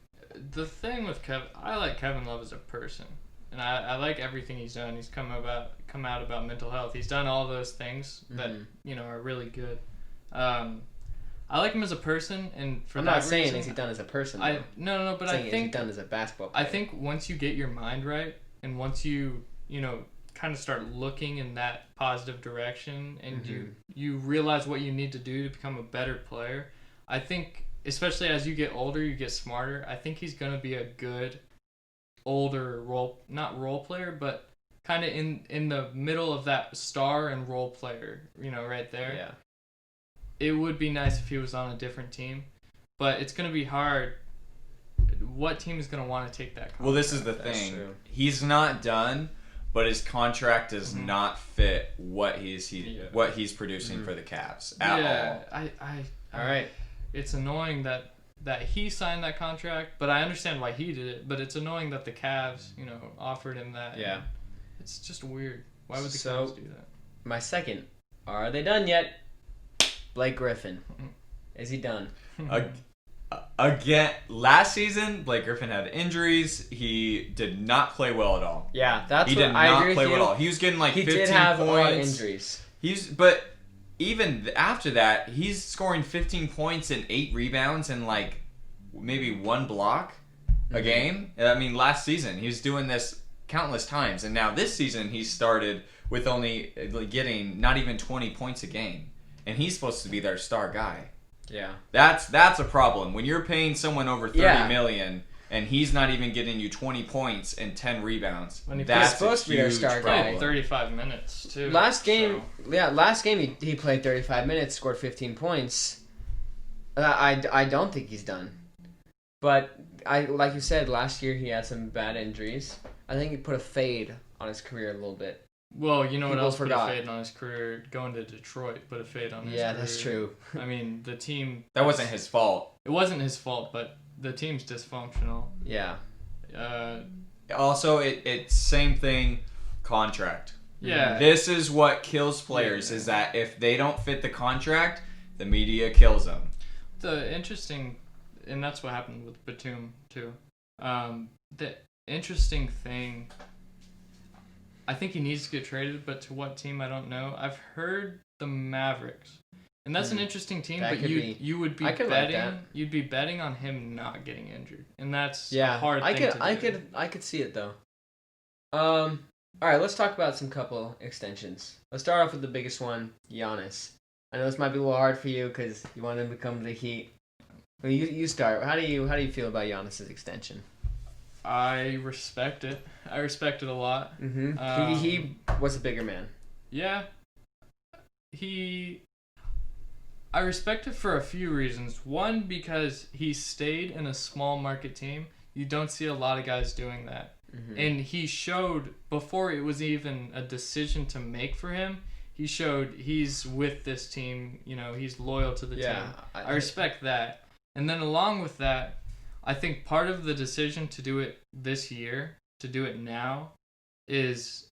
The thing with Kevin, I like Kevin Love as a person. and I like everything he's done. He's come out about mental health. He's done all those things that are really good. I like him as a person, and for I'm that not saying reason, is he done as a person. No, but I think is he done as a basketball player. I think once you get your mind right, and once you kind of start looking in that positive direction, and you realize what you need to do to become a better player, I think, especially as you get older, you get smarter. I think he's gonna be a good older not role player, but kind of in the middle of that star and role player, right there. Yeah. It would be nice if he was on a different team, but it's going to be hard. What team is going to want to take that contract? Well, this is the thing. He's not done, but his contract does not fit what he's producing for the Cavs at all. All right. It's annoying that he signed that contract, but I understand why he did it. But it's annoying that the Cavs, offered him that. Yeah. It's just weird. Why would the Cavs do that? My second. Are they done yet? Blake Griffin. Is he done? Again, last season, Blake Griffin had injuries. He did not play well at all. Yeah, that's he what did I not agree play with well you. at all. He was getting like he 15 did have points. A lot of injuries. But even after that, he's scoring 15 points and 8 rebounds and like maybe 1 block a game. I mean, last season he was doing this countless times, and now this season he started with only getting not even 20 points a game. And he's supposed to be their star guy. Yeah. That's a problem. When you're paying someone over $30 million and he's not even getting you 20 points and 10 rebounds, that's supposed to be their star problem. guy. 35 minutes too. Last game he played 35 minutes, scored 15 points. I don't think he's done. But like you said, last year he had some bad injuries. I think he put a fade on his career a little bit. Well, what else forgot. put a fade on his career? Going to Detroit put a fade on his career. Yeah, that's true. I mean, the team... That wasn't his fault. It wasn't his fault, but the team's dysfunctional. Yeah. Also, it's same thing, contract. Yeah. This is what kills players, is that if they don't fit the contract, the media kills them. The interesting... And that's what happened with Batum, too. The interesting thing... I think he needs to get traded, but to what team, I don't know. I've heard the Mavericks. And that's an interesting team, but you would be betting you'd be betting on him not getting injured. And that's a hard thing to do. I could see it though. All right, let's talk about some couple extensions. Let's start off with the biggest one, Giannis. I know this might be a little hard for you because you want him to come to the Heat. Well, you start. How do you feel about Giannis's extension? I respect it. I respect it a lot. Mm-hmm. He was a bigger man. Yeah. I respect it for a few reasons. One, because he stayed in a small market team. You don't see a lot of guys doing that. Mm-hmm. And he showed, before it was even a decision to make for him, he showed he's with this team. He's loyal to the team. I respect that. And then along with that, I think part of the decision to do it this year, to do it now, is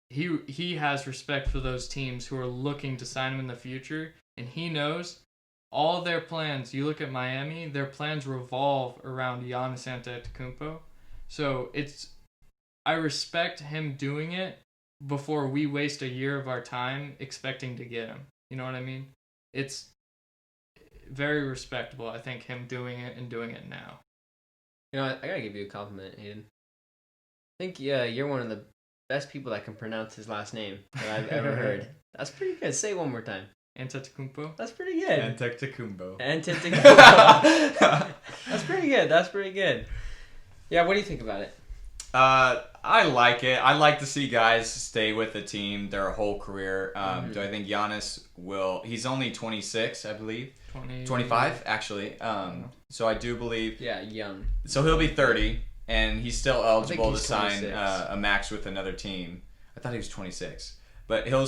he has respect for those teams who are looking to sign him in the future, and he knows all their plans. You look at Miami, their plans revolve around Giannis Antetokounmpo. So I respect him doing it before we waste a year of our time expecting to get him. You know what I mean? It's very respectable, I think, him doing it and doing it now. I gotta give you a compliment, Hayden. I think you're one of the best people that can pronounce his last name that I've ever heard. That's pretty good. Say it one more time. Antetokounmpo. That's pretty good. Antetokounmpo. That's pretty good. Yeah, what do you think about it? I like it. I like to see guys stay with the team their whole career. Do I think Giannis will... He's only 26, I believe. 25, actually. So I do believe... Yeah, young. So he'll be 30, and he's still eligible to sign a max with another team. I thought he was 26. But he'll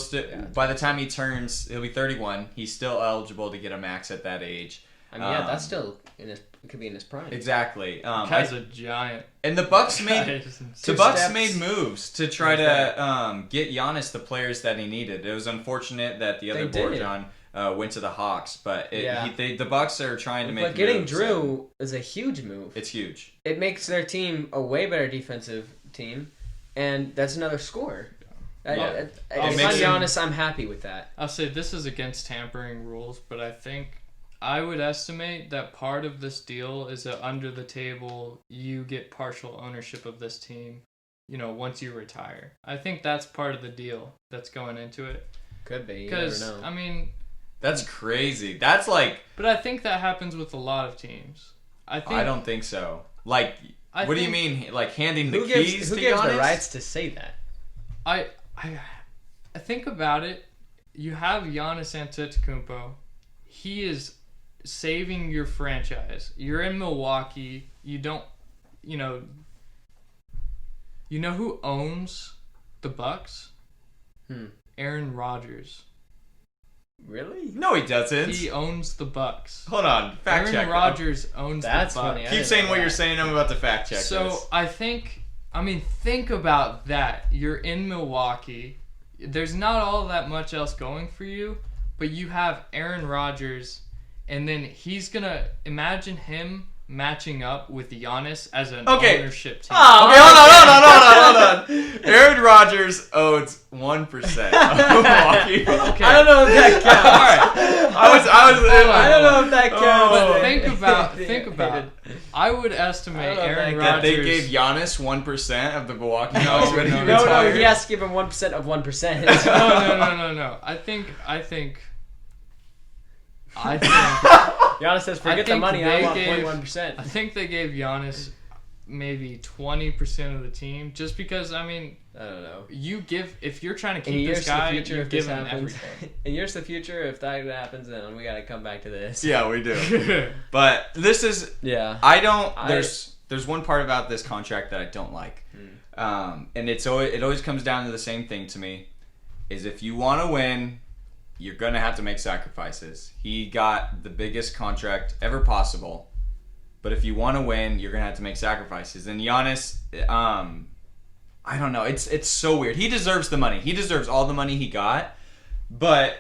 by the time he turns... He'll be 31. He's still eligible to get a max at that age. I mean, that's still... It could be in his prime. Exactly. Guy's a giant. And the Bucks made moves to try to get Giannis the players that he needed. It was unfortunate that the other Borjan went to the Hawks, but the Bucks are trying to make. But getting Drew is a huge move. It's huge. It makes their team a way better defensive team, and that's another score. Yeah. If I'm Giannis, I'm happy with that. I'll say this is against tampering rules, but I think I would estimate that part of this deal is that under the table you get partial ownership of this team, once you retire. I think that's part of the deal that's going into it. Could be. Because, I mean... That's crazy. That's like... But I think that happens with a lot of teams. I don't think so. Like, what do you mean? Like handing the keys to Giannis? Who gives the rights to say that? I think about it. You have Giannis Antetokounmpo. He is saving your franchise. You're in Milwaukee. You don't, you know who owns the Bucks? Aaron Rodgers. Really? No, he doesn't. He owns the Bucks. Hold on, fact check. Aaron Rodgers owns the Bucks. Funny. Keep saying what you're saying. I'm about to fact check so this. Think about that. You're in Milwaukee. There's not all that much else going for you, but you have Aaron Rodgers, and then he's gonna imagine him matching up with Giannis as an ownership team. Hold on. Aaron Rodgers owns 1% of Milwaukee. Okay. I don't know if that counts. All right. I don't know if that counts. But think about. I would estimate Aaron Rodgers. That they gave Giannis 1% of the Milwaukee Bucks when he No, retired. he has to give him 1% of 1%. No. I think. Giannis says, "Forget the money. I want 0.1%." I think they gave Giannis maybe 20% of the team, just because. I don't know. If you're trying to keep this guy, you give him everything. In years to the future, if that happens, then we got to come back to this. Yeah, we do. But this is. Yeah. There's one part about this contract that I don't like, and it always comes down to the same thing to me, is if you want to win, you're going to have to make sacrifices. He got the biggest contract ever possible. But if you want to win, you're going to have to make sacrifices. And Giannis, I don't know. It's so weird. He deserves the money. He deserves all the money he got. But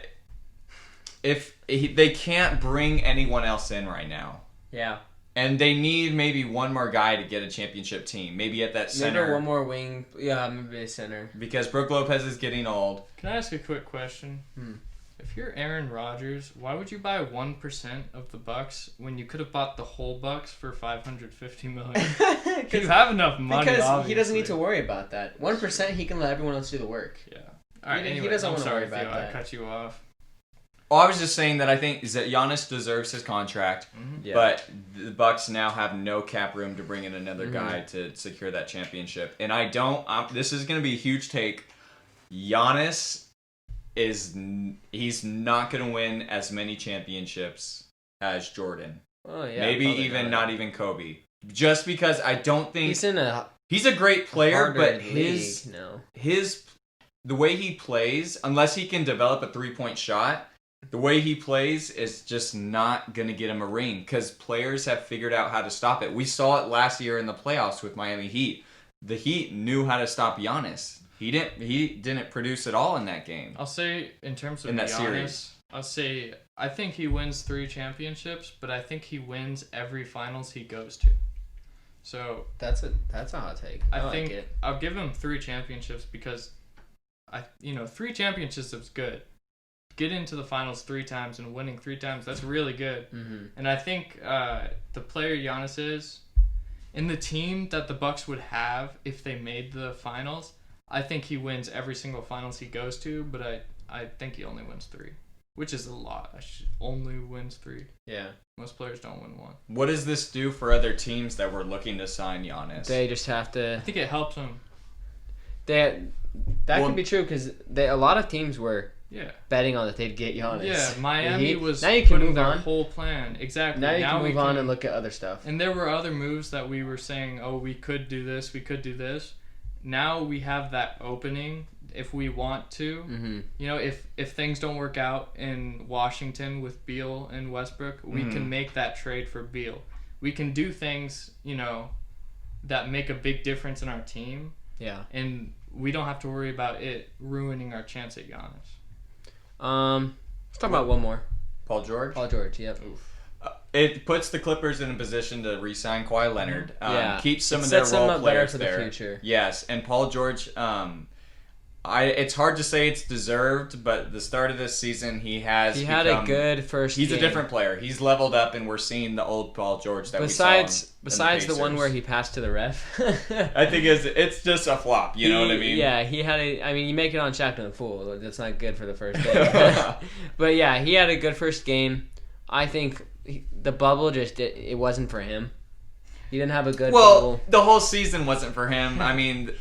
they can't bring anyone else in right now. Yeah. And they need maybe one more guy to get a championship team. Maybe at that center. Maybe one more wing. Yeah, maybe a center. Because Brook Lopez is getting old. Can I ask a quick question? If you're Aaron Rodgers, why would you buy 1% of the Bucks when you could have bought the whole Bucks for $550 million? You have enough money. Because obviously. he doesn't need to worry about that. 1%, he can let everyone else do the work. Yeah. All right. Anyway, he doesn't want to worry about that. that. I cut you off. Well, I was just saying that I think is that Giannis deserves his contract, but the Bucks now have no cap room to bring in another guy to secure that championship. And I don't. This is going to be a huge take. Giannis he's not going to win as many championships as Jordan. Oh yeah. Maybe even not even Kobe. Just because I don't think he's a great player, but the way he plays, unless he can develop a 3-point shot, the way he plays is just not going to get him a ring because players have figured out how to stop it. We saw it last year in the playoffs with Miami Heat. The Heat knew how to stop Giannis. He didn't produce at all in that game. I'll say in terms of in that Giannis, series. I think he wins 3 championships, but I think he wins every finals he goes to. So that's a hot take. I think I'll give him 3 championships because 3 championships is good. Get into the finals 3 times and winning 3 times, that's really good. And I think the player Giannis is, in the team that the Bucks would have if they made the finals, I think he wins every single finals he goes to, but I think he only wins 3, which is a lot. Only wins 3. Yeah. Most players don't win 1. What does this do for other teams that were looking to sign Giannis? They just have to... I think it helps them. That could be true because a lot of teams were betting on that they'd get Giannis. Yeah, Miami was now you can putting move their on. whole plan. Exactly. Now you can move on and look at other stuff. And there were other moves that we were saying, oh, we could do this, we could do this. Now we have that opening if we want to. If things don't work out in Washington with Beal and Westbrook, we can make that trade for Beal. We can do things, that make a big difference in our team. Yeah. And we don't have to worry about it ruining our chance at Giannis. Let's talk about one more. Paul George? Paul George, yep. it puts the Clippers in a position to re-sign Kawhi Leonard. Keep some of It their sets them role up better players for the there. future. Yes, and Paul George. It's hard to say it's deserved, but the start of this season he had a good first. He's game. A different player. He's leveled up, and we're seeing the old Paul George that besides the the one where he passed to the ref. I think it's just a flop. You know what I mean? Yeah, he had you make it on Shaqtin' a Fool. That's not good for the first game. But yeah, he had a good first game. I think the bubble it wasn't for him. He didn't have a good bubble. The whole season wasn't for him. I mean,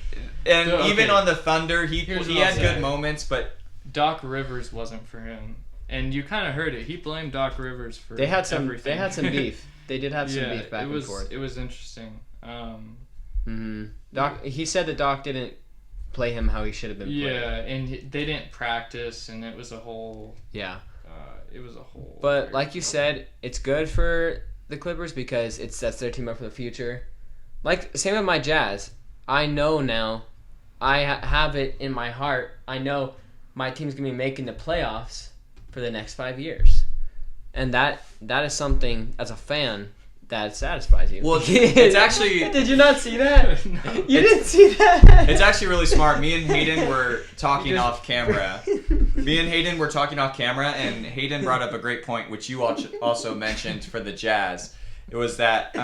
and even on the Thunder, he had good moments, but Doc Rivers wasn't for him. And you kind of heard it. He blamed Doc Rivers for everything. They had some beef. They did have some beef back and forth. It was interesting. Doc. He said that Doc didn't play him how he should have been played. Yeah, and they didn't practice, and it was a whole... Yeah. It was a whole... But like you said, it's good for the Clippers because it sets their team up for the future. Like, same with my Jazz. I know now. I have it in my heart. I know my team's going to be making the playoffs for the next 5 years. And that is something, as a fan, that satisfies you. Well, it's actually... Did you not see that? No. You didn't see that? It's actually really smart. Me and Hayden were talking off camera. And Hayden brought up a great point, which you also mentioned for the Jazz. It was that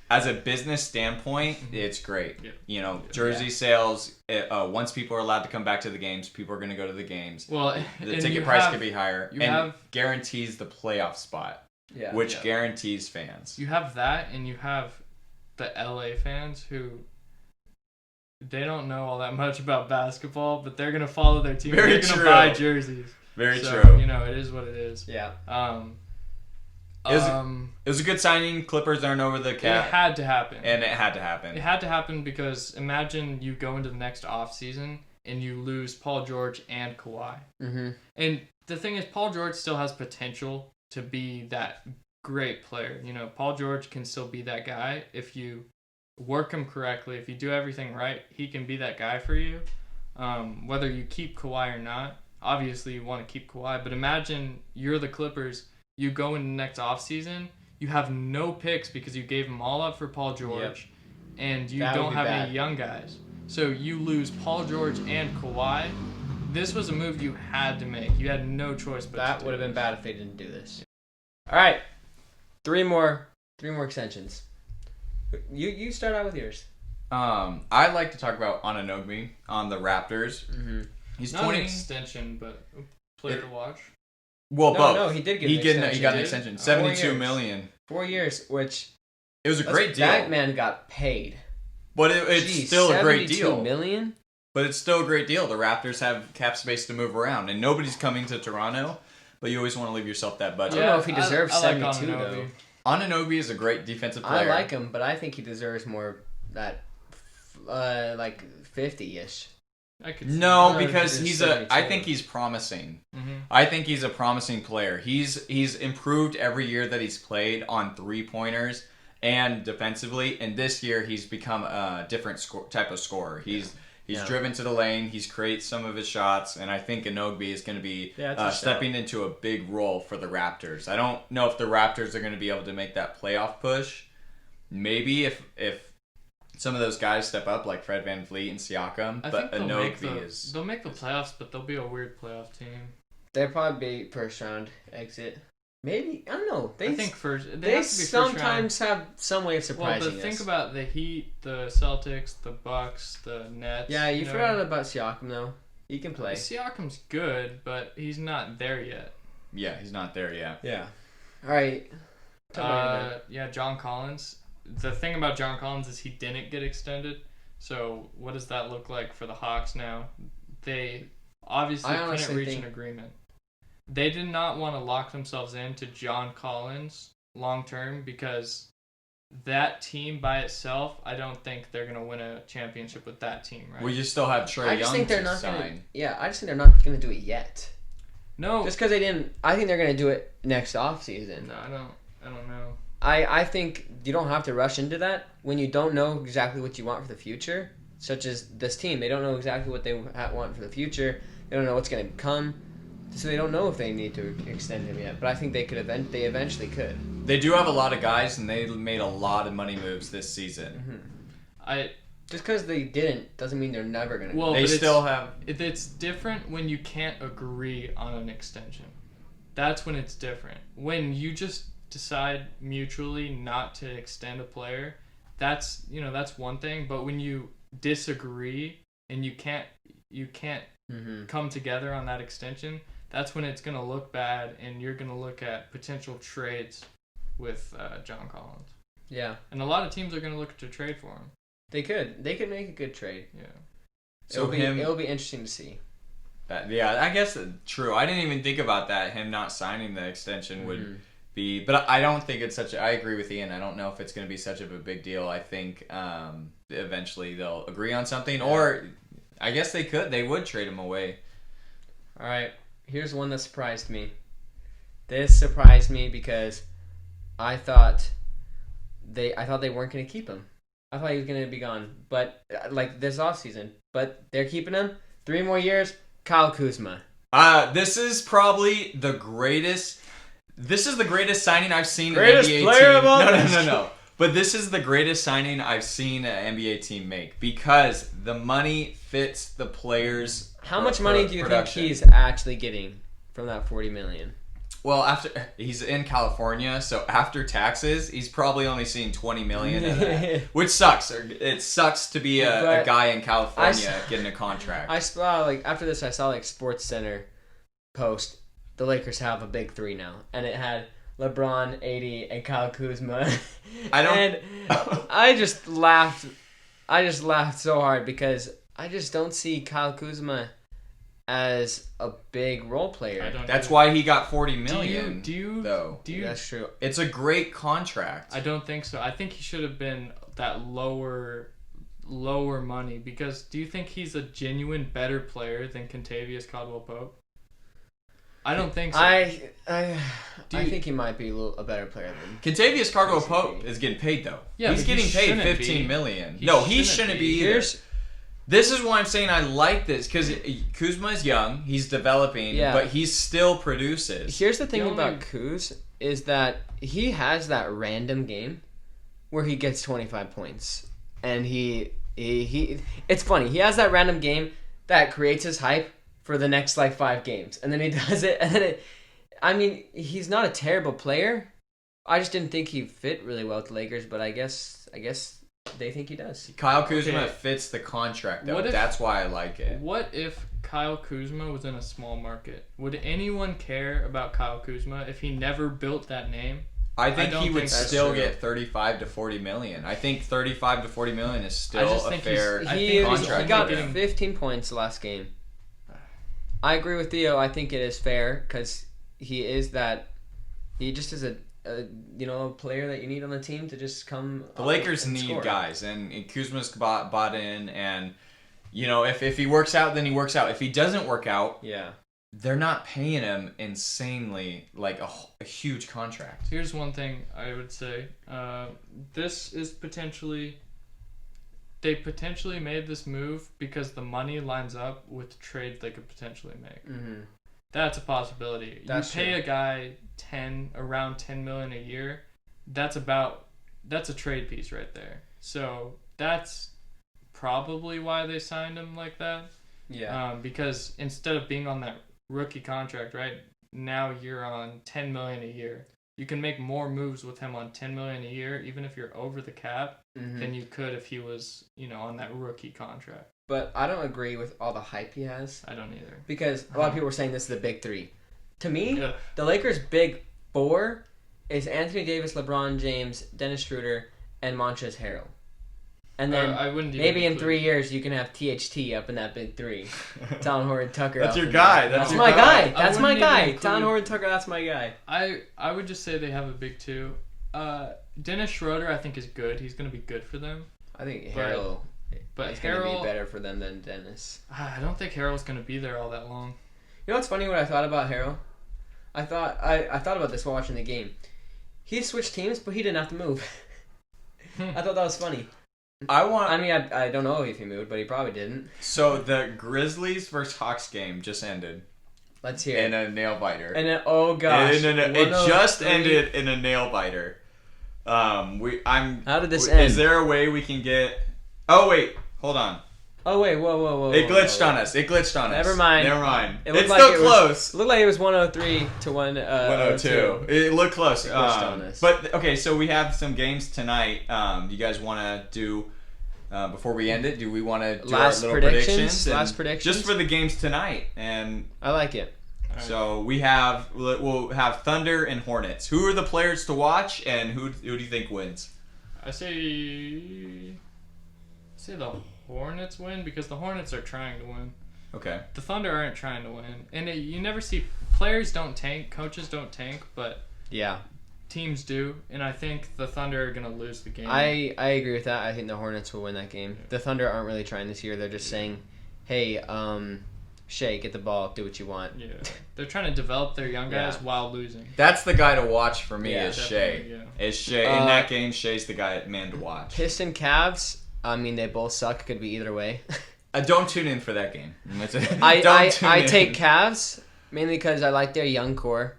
as a business standpoint, it's great. Yeah. You know, jersey sales, once people are allowed to come back to the games, people are going to go to the games. Well, the ticket price could be higher. And guarantees the playoff spot, which guarantees fans. You have that, and you have the LA fans who... They don't know all that much about basketball, but they're gonna follow their team. They're gonna buy jerseys. Very true. You know, it is what it is. Yeah. It was a good signing. Clippers aren't over the cap. It had to happen. And it had to happen. It had to happen because imagine you go into the next offseason and you lose Paul George and Kawhi. Mm-hmm. And the thing is, Paul George still has potential to be that great player. You know, Paul George can still be that guy if you work him correctly. If you do everything right, he can be that guy for you. Whether you keep Kawhi or not, obviously you want to keep Kawhi, but imagine you're the Clippers, you go into the next offseason, you have no picks because you gave them all up for Paul George, and you don't have any young guys. So you lose Paul George and Kawhi. This was a move you had to make. You had no choice but that would have been bad if they didn't do this. All right, three more extensions. You start out with yours. I'd like to talk about Aununoby on the Raptors. Mm-hmm. He's not 20. An extension, but a player to watch. Well, both. No, he did get an extension. He got an extension. $72 million. 4 years, which... It was a great deal. That man got paid. But it's still a great deal. $72 million? But it's still a great deal. The Raptors have cap space to move around, and nobody's coming to Toronto, but you always want to leave yourself that budget. I don't know if he deserves I 72, like though. Aununoby is a great defensive player. I like him, but I think he deserves more that, 50-ish. Because I think he's promising. Mm-hmm. I think he's a promising player. He's improved every year that he's played on 3-pointers and defensively, and this year he's become a different type of scorer. He's driven to the lane. He's created some of his shots, and I think Aununoby is going to be stepping into a big role for the Raptors. I don't know if the Raptors are going to be able to make that playoff push. Maybe if some of those guys step up, like Fred VanVleet and Siakam, but Aununoby is... They'll make the playoffs, but they'll be a weird playoff team. They'll probably be first round exit. Maybe, I don't know. I think first. They sometimes have some way of surprising us. But think about the Heat, the Celtics, the Bucks, the Nets. Yeah, you forgot about Siakam though. He can play. Siakam's good, but he's not there yet. Yeah, he's not there yet. Yeah. All right. John Collins. The thing about John Collins is he didn't get extended. So what does that look like for the Hawks now? They obviously couldn't reach an agreement. They did not want to lock themselves into John Collins long term because that team by itself, I don't think they're going to win a championship with that team, right? Well, you still have Trae Young to sign. I just think they're not going to do it yet. No. Just because they didn't. I think they're going to do it next offseason. No, I don't know. I think you don't have to rush into that when you don't know exactly what you want for the future, such as this team. They don't know exactly what they want for the future. They don't know what's going to come. So they don't know if they need to extend him yet, but I think they eventually could. They do have a lot of guys, and they made a lot of money moves this season. Just because they didn't doesn't mean they're never gonna. Well, they still have. It's different when you can't agree on an extension. That's when it's different. When you just decide mutually not to extend a player, that's one thing. But when you disagree and you can't come together on that extension, that's when it's gonna look bad, and you're gonna look at potential trades with John Collins. Yeah, and a lot of teams are gonna look to trade for him. They could make a good trade. Yeah. So it'll be interesting to see. Yeah, I guess true. I didn't even think about that. Him not signing the extension would be, but I don't think it's such. I agree with Ian. I don't know if it's going to be such of a big deal. I think eventually they'll agree on something, or I guess they could. They would trade him away. All right. Here's one that surprised me. This surprised me because I thought they weren't going to keep him. I thought he was going to be gone, but like this offseason. But they're keeping him 3 more years. Kyle Kuzma. This is probably the greatest. This is the greatest signing I've seen Greatest an NBA player team. of all No. But this is the greatest signing I've seen an NBA team make because the money fits the players. How much money do you think he's actually getting from that $40 million? Well, after he's in California, so after taxes, he's probably only seeing $20 million of that, which sucks. It sucks to be a guy in California getting a contract. I saw after this, I saw Sports Center post. The Lakers have a big 3 now, and it had LeBron, AD, and Kyle Kuzma. I just laughed. I just laughed so hard because I just don't see Kyle Kuzma as a big role player. That's why he got $40 million. Do you? That's true. It's a great contract. I don't think so. I think he should have been that lower money because do you think he's a genuine better player than Kentavious Caldwell-Pope? I don't think so. I think he might be a better player than Kentavious Caldwell-Pope is getting paid though. Yeah, he's getting paid $15 million. He shouldn't be either. This is why I'm saying I like this because Kuzma is young, he's developing, but he still produces. Here's the thing about Kuz is that he has that random game where he gets 25 points, and he it's funny. He has that random game that creates his hype for the next 5 games, and then he does it, and then he's not a terrible player. I just didn't think he fit really well with the Lakers, but I guess they think he does. Kyle Kuzma fits the contract, though. That's why I like it. What if Kyle Kuzma was in a small market? Would anyone care about Kyle Kuzma if he never built that name? I think he would still get 35 to 40 million. I think 35 to 40 million is still a fair contract. He got 15 points last game. I agree with Theo. I think it is fair because he just is a player that you need on the team to just come. The Lakers need score. Guys, and Kuzma's bought in, and if he works out, then he works out. If he doesn't work out, they're not paying him insanely a huge contract. Here's one thing I would say: this is they potentially made this move because the money lines up with trades they could potentially make. Mm-hmm. That's a possibility. You pay a guy around $10 million a year. That's a trade piece right there. So that's probably why they signed him like that. Yeah. Because instead of being on that rookie contract, right now you're on $10 million a year. You can make more moves with him on $10 million a year, even if you're over the cap, than you could if he was, on that rookie contract. But I don't agree with all the hype he has. I don't either. Because a lot of people were saying this is the big 3. To me, the Lakers' big 4 is Anthony Davis, LeBron James, Dennis Schroeder, and Montrezl Harrell. And then maybe in 3 years you can have THT up in that big 3. Talon Horton-Tucker. That's your guy. That's my guy. That's my guy. Talon Horton-Tucker, that's my guy. I would just say they have a big 2. Dennis Schroeder I think is good. He's going to be good for them. I think Harrell... But it's going to be better for them than Dennis. I don't think Harrell's going to be there all that long. You know what's funny? What I thought about Harrell? I thought about this while watching the game. He switched teams, but he didn't have to move. I thought that was funny. I don't know if he moved, but he probably didn't. So the Grizzlies versus Hawks game just ended. Let's hear it. And a nail biter. And then, oh gosh. It just ended in a nail biter. How did this end? Is there a way we can get... Oh, wait. Hold on. Oh, wait. Whoa. It glitched on us. Never mind. It's still close. It looked like it was 103 to 102. It looked close. It glitched on us. But, okay, so we have some games tonight. You guys want to do... before we end it, do we want to do our little predictions? Last predictions? Just for the games tonight. And I like it. so we'll have Thunder and Hornets. Who are the players to watch, and who do you think wins? I say the Hornets win because the Hornets are trying to win. Okay. The Thunder aren't trying to win, and you never see players don't tank, coaches don't tank, but yeah, teams do, and I think the Thunder are gonna lose the game. I agree with that. I think the Hornets will win that game. Yeah. The Thunder aren't really trying this year. They're just saying, "Hey, Shea, get the ball, do what you want." Yeah, they're trying to develop their young guys while losing. That's the guy to watch for me. Is Shea? Yeah. Is Shea in that game? Shea's the man to watch. Piston Cavs. I mean, they both suck. Could be either way. Don't tune in for that game. I take Cavs mainly because I like their young core.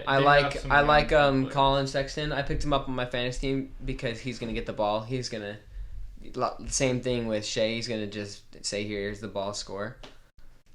I like Colin Sexton. I picked him up on my fantasy team because he's gonna get the ball. He's gonna same thing with Shea. He's gonna just say, "Here's the ball, score."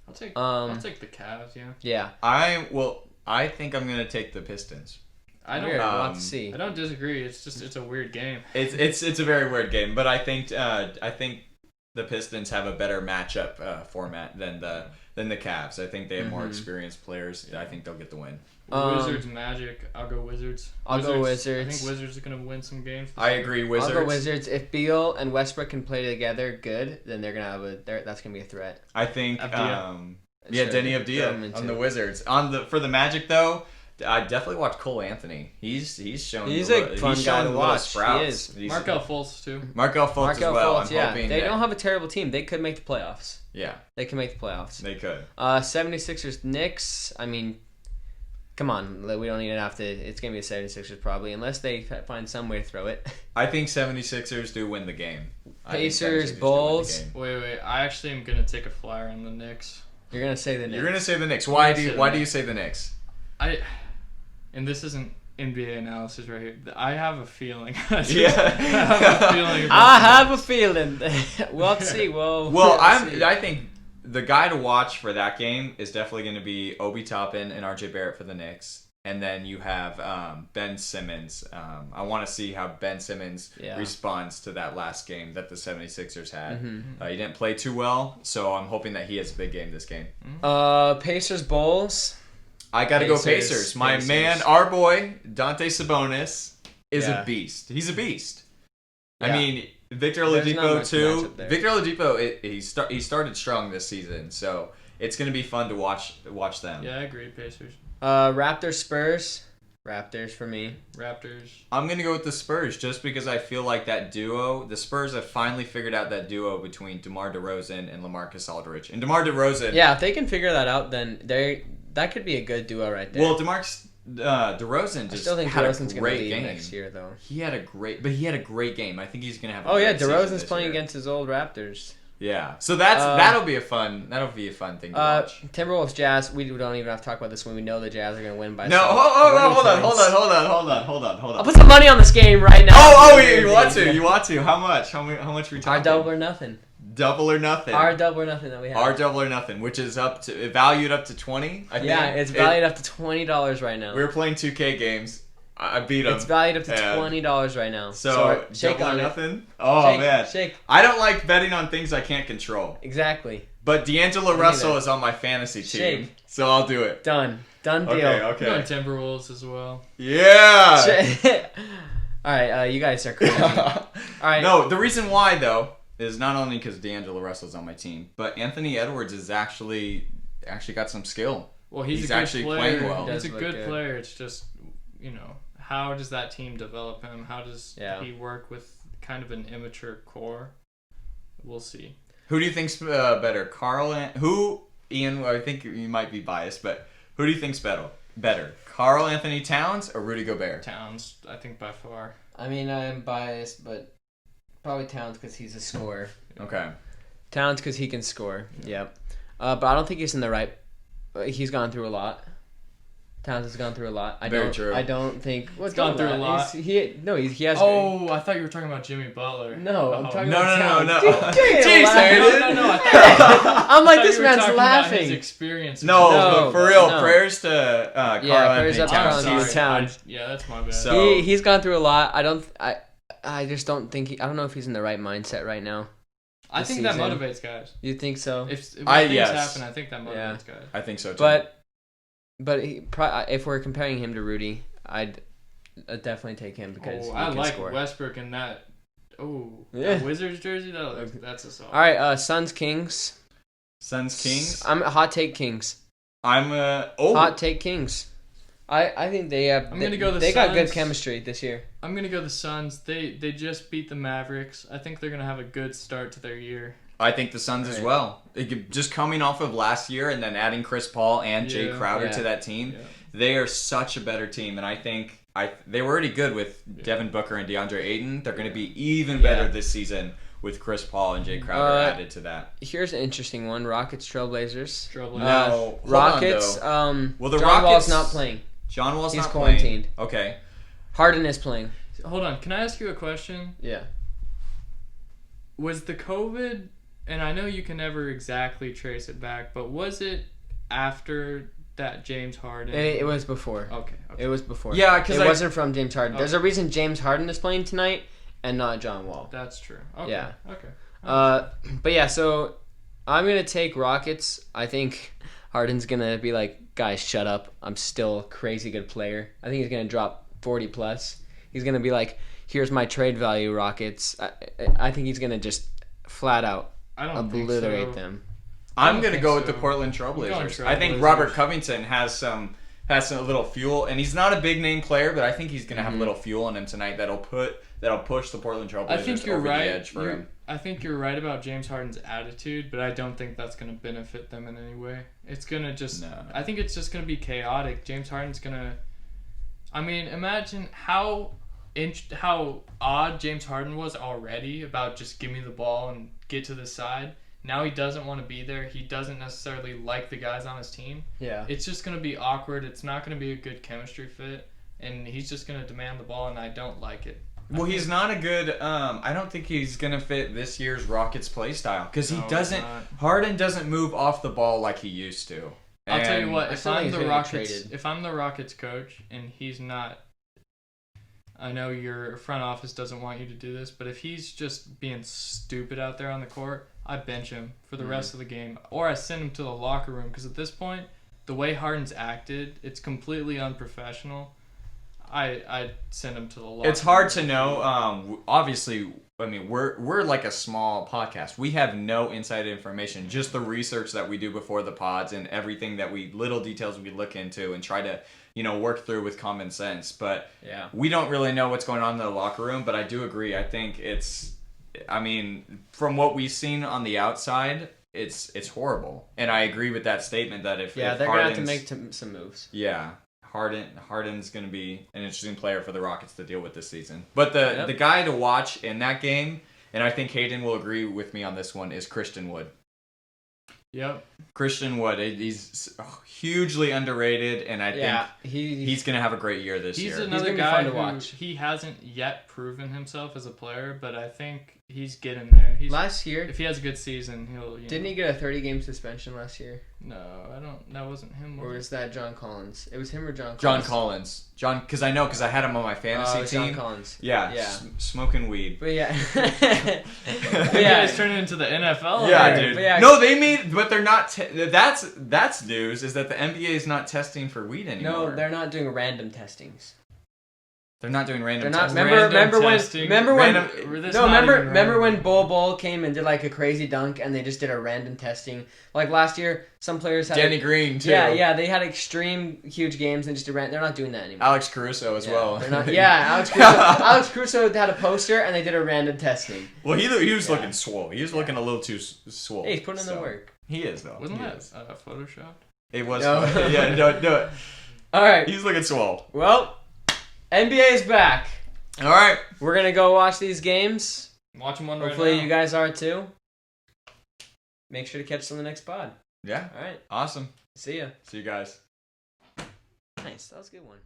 I'll take the Cavs. Yeah. I think I'm gonna take the Pistons. We'll have to see. I don't disagree. It's a weird game. It's a very weird game, but I think the Pistons have a better matchup format than the Cavs. I think they have more experienced players. I think they'll get the win. Wizards, Magic. I'll go Wizards. Go Wizards. I think Wizards are gonna win some games. I agree. Wizards. I'll go Wizards. If Beal and Westbrook can play together good, then they're gonna that's gonna be a threat. I think. Denny Avdia on the Wizards. For the Magic though. I definitely watch Cole Anthony. He's shown. He's a fun guy to watch. He is. Markelle Fultz too. Markelle Fultz as well. I'm hoping they don't have a terrible team. They could make the playoffs. Yeah. They can make the playoffs. They could. 76ers Knicks. I mean, come on. We don't even have to. It's gonna be a 76ers probably, unless they find some way to throw it. I think 76ers do win the game. Pacers Bulls. Wait. I actually am gonna take a flyer on the Knicks. You're gonna say the Knicks. You're gonna say the Knicks. Why do you say the Knicks? And this isn't NBA analysis right here. I have a feeling. I have a feeling. We'll see. I think the guy to watch for that game is definitely going to be Obi Toppin and RJ Barrett for the Knicks. And then you have Ben Simmons. I want to see how Ben Simmons responds to that last game that the 76ers had. He didn't play too well, so I'm hoping that he has a big game this game. Pacers Bulls. I got to go Pacers. My man, our boy, Dante Sabonis, is a beast. He's a beast. Yeah. I mean, Victor Oladipo too. Victor Oladipo, he started strong this season, so it's going to be fun to watch them. Yeah, I agree, Pacers. Raptors Spurs. Raptors for me. Raptors. I'm going to go with the Spurs just because I feel like that duo, the Spurs have finally figured out that duo between DeMar DeRozan and LaMarcus Aldridge. And DeMar DeRozan... Yeah, if they can figure that out, then that could be a good duo right there. Well, DeRozan just had a great game next year, though. He had a great game. I think he's going to have a great season DeRozan's playing against his old Raptors. Yeah, so that'll be a fun thing to watch. Timberwolves Jazz. We don't even have to talk about this when we know the Jazz are going to win by. No, hold on. I'll put some money on this game right now. You want to? How much? How much are we talking? Our double or nothing. Double or nothing. Our double or nothing that we have. Our double or nothing, which is valued up to 20. I think. Yeah, it's valued up to $20 right now. We were playing 2K games. I beat him. It's valued up to $20 right now. So shake double on or it. Nothing. Oh man, shake. I don't like betting on things I can't control. Exactly. But D'Angelo Russell is on my fantasy team, so I'll do it. Done deal. Okay. I'm going Timberwolves as well. Yeah. All right, you guys are crazy. All right. No, the reason why though is not only because D'Angelo Russell's on my team, but Anthony Edwards is actually got some skill. Well, he's actually playing well. He's a good player. It's just, how does that team develop him? How does he work with kind of an immature core? We'll see. Who do you think's better? Ian, I think you might be biased, but who do you think's better? Karl Anthony Towns or Rudy Gobert? Towns, I think by far. I mean, I'm biased, but probably Towns because he's a scorer. Okay. Towns because he can score. Yep. But I don't think he's in the right He's gone through a lot. Towns has gone through a lot. Very true. I don't think. What's gone through a lot? He has. Oh, I thought you were talking about Jimmy Butler. No, I'm talking No, about no, Towns. no. Jeez, Hayden. No. I thought, I'm I like, thought this you were man's talking about his laughing. experience. No, No, but for real, no. prayers to Carl prayers Anthony up to Towns. Carl Anthony He's- Towns. Yeah, that's my bad. So- He's gone through a lot. I just don't think I don't know if he's in the right mindset right now. I this think that season. motivates guys. You think so? If things yes. happen, I think that motivates guys. I think so too. But if we're comparing him to Rudy, I'd definitely take him because he I can like score. Westbrook in that. Yeah. That Wizards jersey though. That's a solid. All right, Suns Kings. Suns Kings. I'm hot take Kings. I'm Hot take Kings. I think they have. I'm gonna go the They got good Suns. chemistry this year. I'm gonna go the Suns. They just beat the Mavericks. I think they're gonna have a good start to their year. I think the Suns as well. Just coming off of last year and then adding Chris Paul and Jay Crowder to that team, they are such a better team. And I think they were already good with Devin Booker and DeAndre Ayton. They're going to be even better this season with Chris Paul and Jay Crowder added to that. Here's an interesting one: Rockets Trailblazers. No, Rockets. Well, the John Wall's Rockets not playing. John Wall's He's not quarantined. playing. Okay. Harden is playing. Hold on. Can I ask you a question? Yeah. Was the COVID, and I know you can never exactly trace it back, but was it after that James Harden? It was before. Okay. It was before. Yeah, because it wasn't from James Harden. There's Okay. a reason James Harden is playing tonight and not John Wall. That's true. Okay. Yeah. Okay. But yeah, so I'm gonna take Rockets. I think Harden's gonna be like, guys, shut up. I'm still a crazy good player. I think he's gonna drop 40 plus. He's gonna be like, here's my trade value, Rockets. I think he's gonna just flat out I don't obliterate think so. them. I'm don't going to think go with so. the Portland I'm Trailblazers. going I think Trailblazers. Robert Covington has some little fuel, and he's not a big name player, but I think he's going to have a little fuel in him tonight that'll push the Portland Trailblazers I think you're over right. the edge for him. I think you're right about James Harden's attitude, but I don't think that's going to benefit them in any way. It's going to just... No. I think it's just going to be chaotic. James Harden's going to... I mean, imagine how odd James Harden was already about just give me the ball and get to the side. Now he doesn't want to be there. He doesn't necessarily like the guys on his team. Yeah. It's just going to be awkward. It's not going to be a good chemistry fit. And he's just going to demand the ball, and I don't like it. Well, he's not a good... I don't think he's going to fit this year's Rockets play style, because No, he's not. Harden doesn't move off the ball like he used to. I'll tell you And what, I if feel like I'm he's the gonna get Rockets, traded. if I'm the Rockets coach and he's not, I know your front office doesn't want you to do this, but if he's just being stupid out there on the court, I bench him for the rest of the game, or I send him to the locker room, because at this point, the way Harden's acted, it's completely unprofessional. I send him to the locker room. It's hard to know. Obviously, I mean, we're like a small podcast. We have no inside information, just the research that we do before the pods and everything that little details we look into and try to, work through with common sense. But we don't really know what's going on in the locker room. But I do agree. I think from what we've seen on the outside, it's horrible. And I agree with that statement that if they're gonna have to make some moves. Yeah. Harden's going to be an interesting player for the Rockets to deal with this season. But the guy to watch in that game, and I think Hayden will agree with me on this one, is Christian Wood. Yep. Christian Wood, he's hugely underrated, and I think he's going to have a great year this year. He's another gonna be guy fun to who watch. he hasn't yet proven himself as a player, but I think he's getting there. Last year, If he has a good season, he'll... didn't he get a 30-game suspension last year? No, I don't... That wasn't him. Or was that John Collins? It was him or John Collins? John Collins. Because I had him on my fantasy team. John Collins. Yeah. Smoking weed. But yeah. You guys turning into the NFL. Yeah, here. dude. But yeah. No, but they're not. That's news. Is that the NBA is not testing for weed anymore? No, they're not doing random testings. They're not doing random. They're not. testing. Remember when Random. Bol came and did like a crazy dunk, and they just did a random testing. Like last year, some players had Danny Green too. Yeah, they had extreme huge games and just they're not doing that anymore. Alex Caruso as well. They're not, Alex Caruso had a poster and they did a random testing. Well, he was looking swole. He was looking a little too swole. Hey, he's putting in the work. He is though. Wasn't He that is. photoshopped? It was. No. Yeah, do it. All right. He's looking swole. Well, NBA is back. All right. We're gonna go watch these games. Watching one right now. Hopefully, you guys are too. Make sure to catch us on the next pod. Yeah. All right. Awesome. See ya. See you guys. Nice. That was a good one.